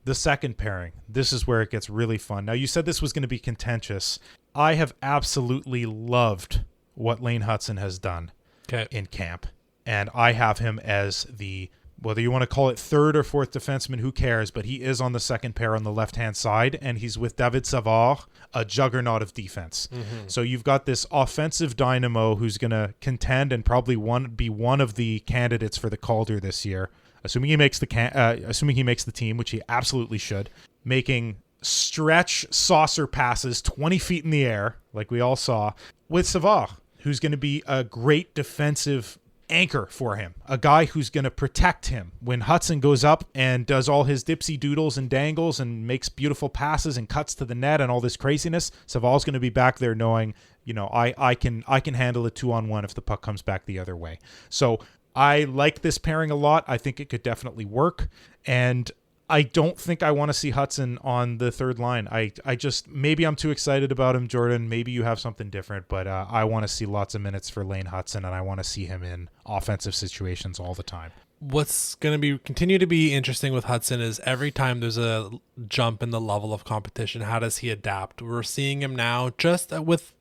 The second pairing, this is where it gets really fun. Now, you said this was going to be contentious. I have absolutely loved what Lane Hudson has done in camp. And I have him as the, whether you want to call it third or fourth defenseman, who cares, but he is on the second pair on the left-hand side, and he's with David Savard, a juggernaut of defense. Mm-hmm. So you've got this offensive dynamo who's going to contend and probably be one of the candidates for the Calder this year, assuming he makes the team, which he absolutely should, making stretch saucer passes 20 feet in the air, like we all saw, with Savard, who's going to be a great defensive anchor for him, a guy who's going to protect him when Hudson goes up and does all his dipsy doodles and dangles and makes beautiful passes and cuts to the net and all this craziness. Savard's going to be back there knowing, I can handle it 2-on-1 if the puck comes back the other way. So I like this pairing a lot. I think it could definitely work, and I don't think I want to see Hudson on the third line. I just, maybe I'm too excited about him, Jordan. Maybe you have something different, but I want to see lots of minutes for Lane Hudson, and I want to see him in offensive situations all the time. What's going to continue to be interesting with Hudson is every time there's a jump in the level of competition, how does he adapt? We're seeing him now just with,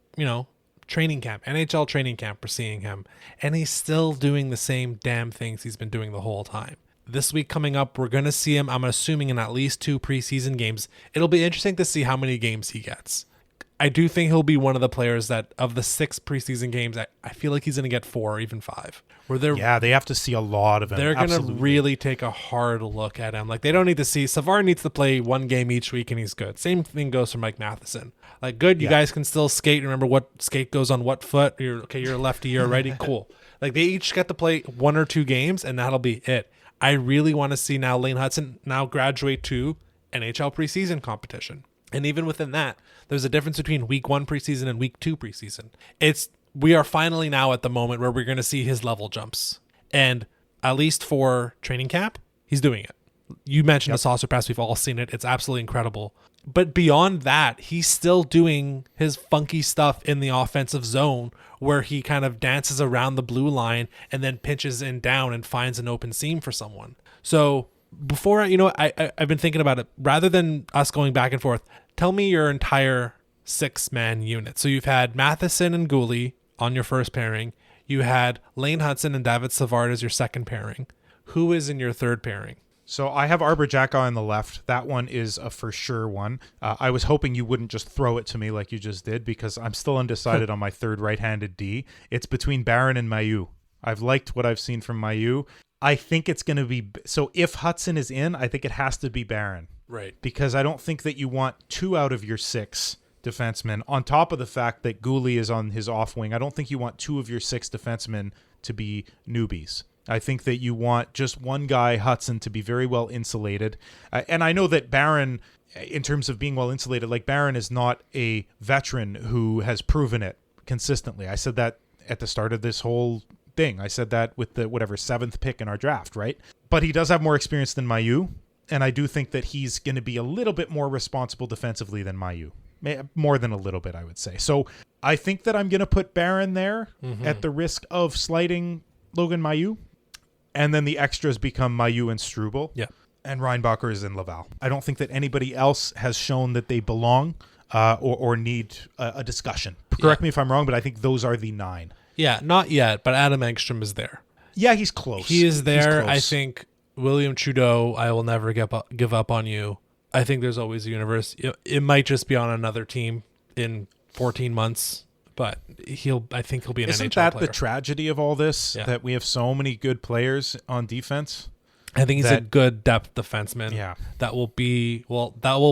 training camp, NHL training camp, we're seeing him, and he's still doing the same damn things he's been doing the whole time. This week coming up, we're going to see him, I'm assuming, in at least 2 preseason games. It'll be interesting to see how many games he gets. I do think he'll be one of the players that, of the 6 preseason games, I feel like he's going to get 4 or even 5. They have to see a lot of him. They're going to really take a hard look at him. Like, they don't need to see. Savard needs to play 1 game each week, and he's good. Same thing goes for Mike Matheson. Like, good, you guys can still skate. Remember what skate goes on what foot. You're a lefty, you're a righty. Cool. Like, they each get to play 1 or 2 games, and that'll be it. I really want to see now Lane Hudson now graduate to NHL preseason competition. And even within that, there's a difference between week 1 preseason and week 2 preseason. We are finally now at the moment where we're going to see his level jumps. And at least for training camp, he's doing it. You mentioned the saucer pass. We've all seen it. It's absolutely incredible. But beyond that, he's still doing his funky stuff in the offensive zone where he kind of dances around the blue line and then pinches in down and finds an open seam for someone. So before, I've been thinking about it. Rather than us going back and forth, tell me your entire 6-man unit. So you've had Matheson and Gouli on your first pairing. You had Lane Hudson and David Savard as your second pairing. Who is in your third pairing? So I have Arbor Jacka on the left. That one is a for sure one. I was hoping you wouldn't just throw it to me like you just did, because I'm still undecided on my third right-handed D. It's between Barron and Mailloux. I've liked what I've seen from Mailloux. I think it's going to be... So if Hudson is in, I think it has to be Barron. Right. Because I don't think that you want 2 out of your 6 defensemen, on top of the fact that Gouli is on his off wing. I don't think you want 2 of your 6 defensemen to be newbies. I think that you want just one guy, Hudson, to be very well insulated. And I know that Barron, in terms of being well insulated, like Barron is not a veteran who has proven it consistently. I said that at the start of this whole thing. I said that with the 7th pick in our draft, right? But he does have more experience than Mailloux. And I do think that he's going to be a little bit more responsible defensively than Mailloux. More than a little bit, I would say. So I think that I'm going to put Barron there at the risk of slighting Logan Mailloux. And then the extras become Mailloux and Struble. Yeah. And Reinbacher is in Laval. I don't think that anybody else has shown that they belong or need a discussion. Correct me if I'm wrong, but I think those are the 9. Yeah, not yet, but Adam Engstrom is there. Yeah, he's close. He is there. I think William Trudeau, I will never give up on you. I think there's always a universe. It might just be on another team in 14 months. But I think he'll be an NHL player. Isn't that the tragedy of all this? Yeah. That we have so many good players on defense? I think he's a good depth defenseman. Yeah. That will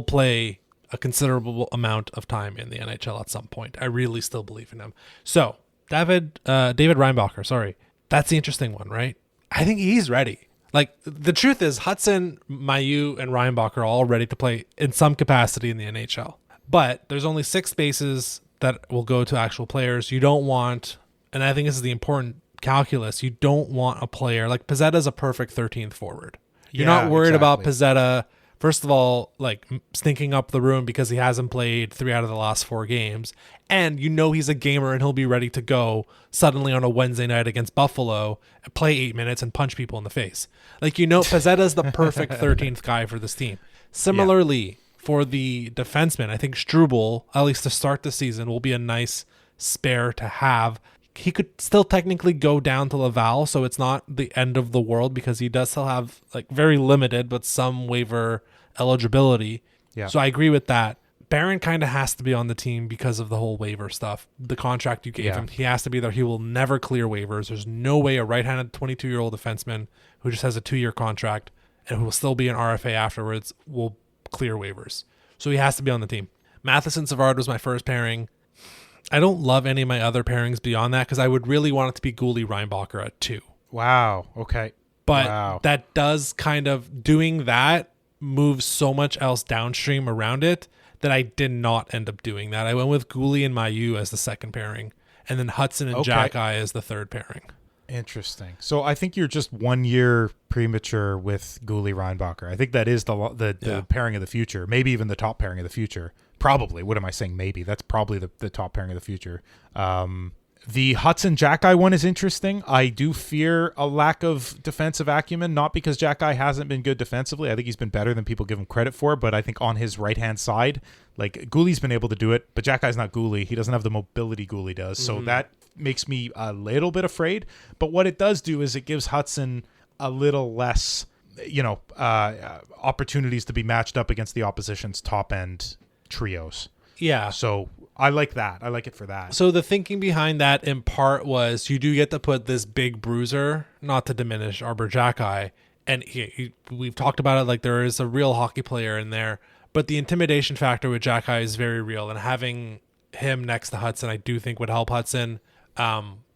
play a considerable amount of time in the NHL at some point. I really still believe in him. So, David Reinbacher, that's the interesting one, right? I think he's ready. Like, the truth is, Hudson, Mailloux, and Reinbacher are all ready to play in some capacity in the NHL. But there's only 6 spaces that will go to actual players. You don't want, and I think this is the important calculus, you don't want a player like Pezzetta's a perfect 13th forward. You're not worried about Pezzetta, first of all, like stinking up the room because he hasn't played 3 out of the last 4 games. And he's a gamer and he'll be ready to go suddenly on a Wednesday night against Buffalo, play 8 minutes and punch people in the face. Like, Pezzetta's the perfect 13th guy for this team. Similarly, for the defenseman, I think Struble, at least to start the season, will be a nice spare to have. He could still technically go down to Laval, so it's not the end of the world because he does still have like very limited but some waiver eligibility. Yeah. So I agree with that. Barron kind of has to be on the team because of the whole waiver stuff. The contract you gave him, he has to be there. He will never clear waivers. There's no way a right-handed 22-year-old defenseman who just has a 2-year contract and who will still be an RFA afterwards will clear waivers. So he has to be on the team. Matheson Savard was my first pairing. I don't love any of my other pairings beyond that because I would really want it to be Goulet Reinbacher at 2. Wow. Okay. But that does kind of, doing that moves so much else downstream around it that I did not end up doing that. I went with Goulet and Mailloux as the second pairing, and then Hudson and Jack-Eye as the third pairing. Interesting. So I think you're just 1 year premature with Goulet Reinbacher. I think that is the pairing of the future, maybe even the top pairing of the future. Probably. What am I saying? Maybe. That's probably the top pairing of the future. The Hudson Jack-Eye one is interesting. I do fear a lack of defensive acumen, not because Jack-Eye hasn't been good defensively. I think he's been better than people give him credit for, but I think on his right-hand side, like Goulet's been able to do it, but Jack-Eye's not Goulet. He doesn't have the mobility Goulet does. So that makes me a little bit afraid. But what it does do is it gives Hudson a little less, opportunities to be matched up against the opposition's top-end trios. Yeah. So I like that. I like it for that. So the thinking behind that in part was you do get to put this big bruiser, not to diminish Arbor Jack-Eye, and we've talked about it, like there is a real hockey player in there, but the intimidation factor with Jack-Eye is very real, and having him next to Hudson I do think would help Hudson,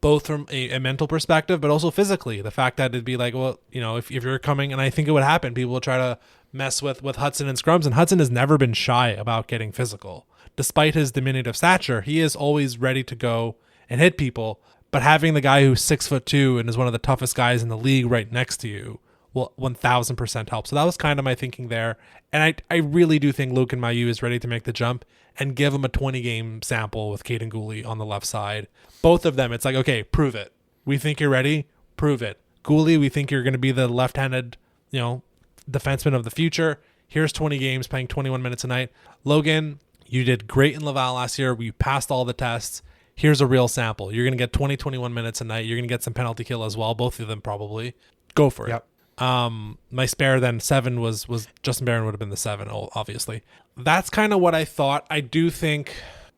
both from a mental perspective, but also physically. The fact that it'd be like, well, if you're coming, and I think it would happen, people will try to mess with Hudson and scrums, and Hudson has never been shy about getting physical. Despite his diminutive stature, he is always ready to go and hit people. But having the guy who's 6'2" and is one of the toughest guys in the league right next to you will 1000% help. So that was kind of my thinking there. And I really do think Logan Mailloux is ready to make the jump and give him a 20-game sample with Caden Goulet on the left side. Both of them, it's like, okay, prove it. We think you're ready. Prove it. Goulet, we think you're going to be the left-handed, defenseman of the future. Here's 20 games, playing 21 minutes a night. Logan, you did great in Laval last year. We passed all the tests. Here's a real sample. You're going to get 21 minutes a night. You're going to get some penalty kill as well. Both of them probably. Go for it. My spare then 7 was Justin Barron would have been the 7, obviously. That's kind of what I thought. I do think...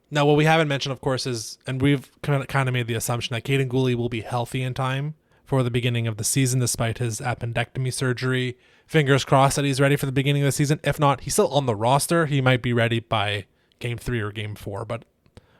Now, what we haven't mentioned, of course, is, and we've kind of made the assumption that Caden Goulet will be healthy in time for the beginning of the season, despite his appendectomy surgery. Fingers crossed that he's ready for the beginning of the season. If not, he's still on the roster. He might be ready by Game 3 or Game 4, but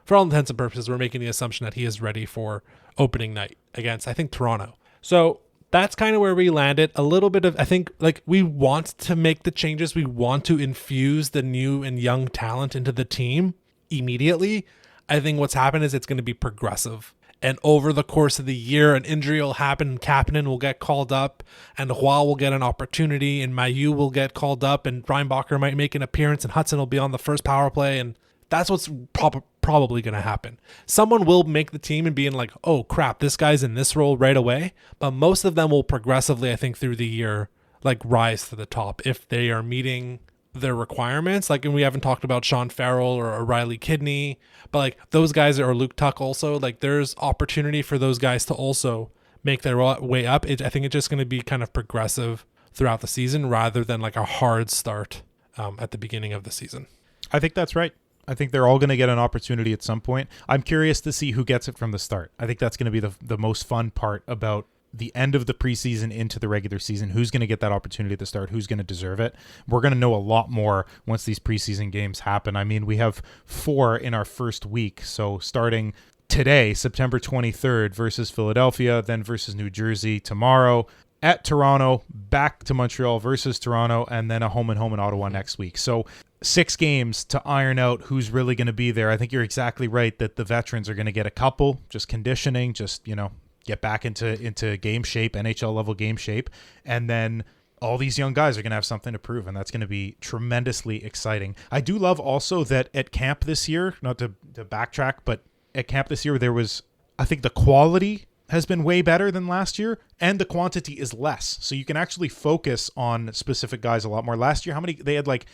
for all intents and purposes, we're making the assumption that he is ready for opening night against, I think, Toronto. So that's kind of where we landed. A little bit of, I think, like, we want to make the changes. We want to infuse the new and young talent into the team immediately. I think what's happened is it's going to be progressive. And over the course of the year, an injury will happen, Kapanen will get called up, and Roy will get an opportunity, and Mailloux will get called up, and Reinbacher might make an appearance, and Hudson will be on the first power play, and that's what's probably going to happen. Someone will make the team and be in like, oh crap, this guy's in this role right away, but most of them will progressively, I think, through the year, like rise to the top if they are meeting their requirements. Like, and we haven't talked about Sean Farrell or O'Reilly Kidney, but like those guys, or Luke Tuck also, like there's opportunity for those guys to also make their way up. I think it's just going to be kind of progressive throughout the season rather than like a hard start at the beginning of the season. I think that's right. I think they're all going to get an opportunity at some point. I'm curious to see who gets it from the start. I think that's going to be the most fun part about the end of the preseason into the regular season. Who's going to get that opportunity at the start? Who's going to deserve it? We're going to know a lot more once these preseason games happen. I mean, we have 4 in our first week. So starting today, September 23rd versus Philadelphia, then versus New Jersey tomorrow, at Toronto, back to Montreal versus Toronto, and then a home and home in Ottawa next week. So 6 games to iron out who's really going to be there. I think you're exactly right that the veterans are going to get a couple, just conditioning, just, get back into game shape, NHL level game shape. And then all these young guys are going to have something to prove, and that's going to be tremendously exciting. I do love also that at camp this year, not to backtrack, but at camp this year, I think the quality has been way better than last year, and the quantity is less. So you can actually focus on specific guys a lot more. Last year, they had like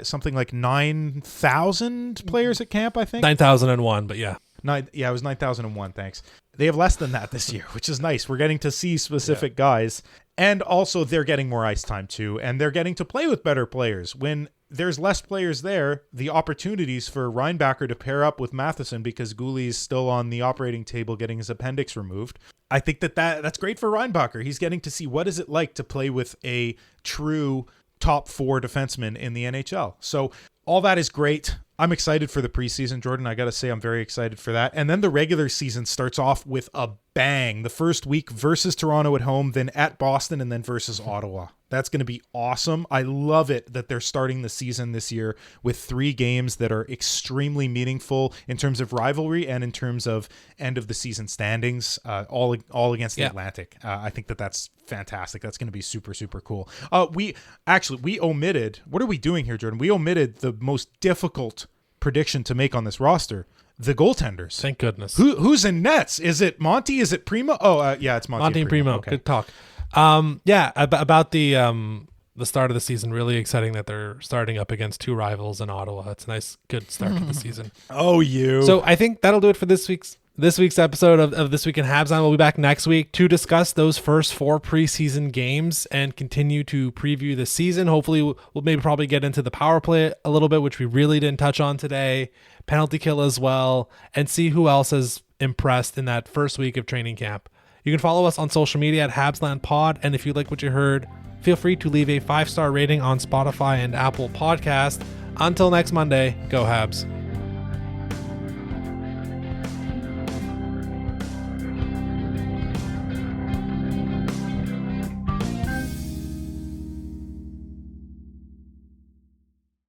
something like 9,000 players at camp, I think. 9,001, but yeah. It was 9,001, thanks. They have less than that this year, which is nice. We're getting to see specific guys, and also they're getting more ice time too, and they're getting to play with better players. When there's less players there, the opportunities for Reinbacher to pair up with Matheson, because Goulet's still on the operating table getting his appendix removed, I think that's great for Reinbacher. He's getting to see what is it like to play with a true top 4 defenseman in the NHL. So all that is great. I'm excited for the preseason, Jordan. I got to say I'm very excited for that. And then the regular season starts off with a bang. The first week versus Toronto at home, then at Boston, and then versus Ottawa. That's going to be awesome. I love it that they're starting the season this year with 3 games that are extremely meaningful in terms of rivalry and in terms of end of the season standings, all against the Atlantic. I think that's fantastic. That's going to be super, super cool. We omitted, what are we doing here, Jordan? We omitted the most difficult prediction to make on this roster. The goaltenders. Thank goodness. Who's in nets? Is it Monty? Is it Primo? Oh, yeah, it's Monty and Primo. Okay. Good talk. About the start of the season, really exciting that they're starting up against 2 rivals in Ottawa. It's a nice, good start to the season. Oh, you. So I think that'll do it for this week's episode of This Week in Habs. We'll be back next week to discuss those first 4 preseason games and continue to preview the season. Hopefully we'll maybe probably get into the power play a little bit, which we really didn't touch on today, penalty kill as well, and see who else has impressed in that first week of training camp. You can follow us on social media at HabslandPod, and if you like what you heard, feel free to leave a 5-star rating on Spotify and Apple Podcast. Until next Monday, go Habs.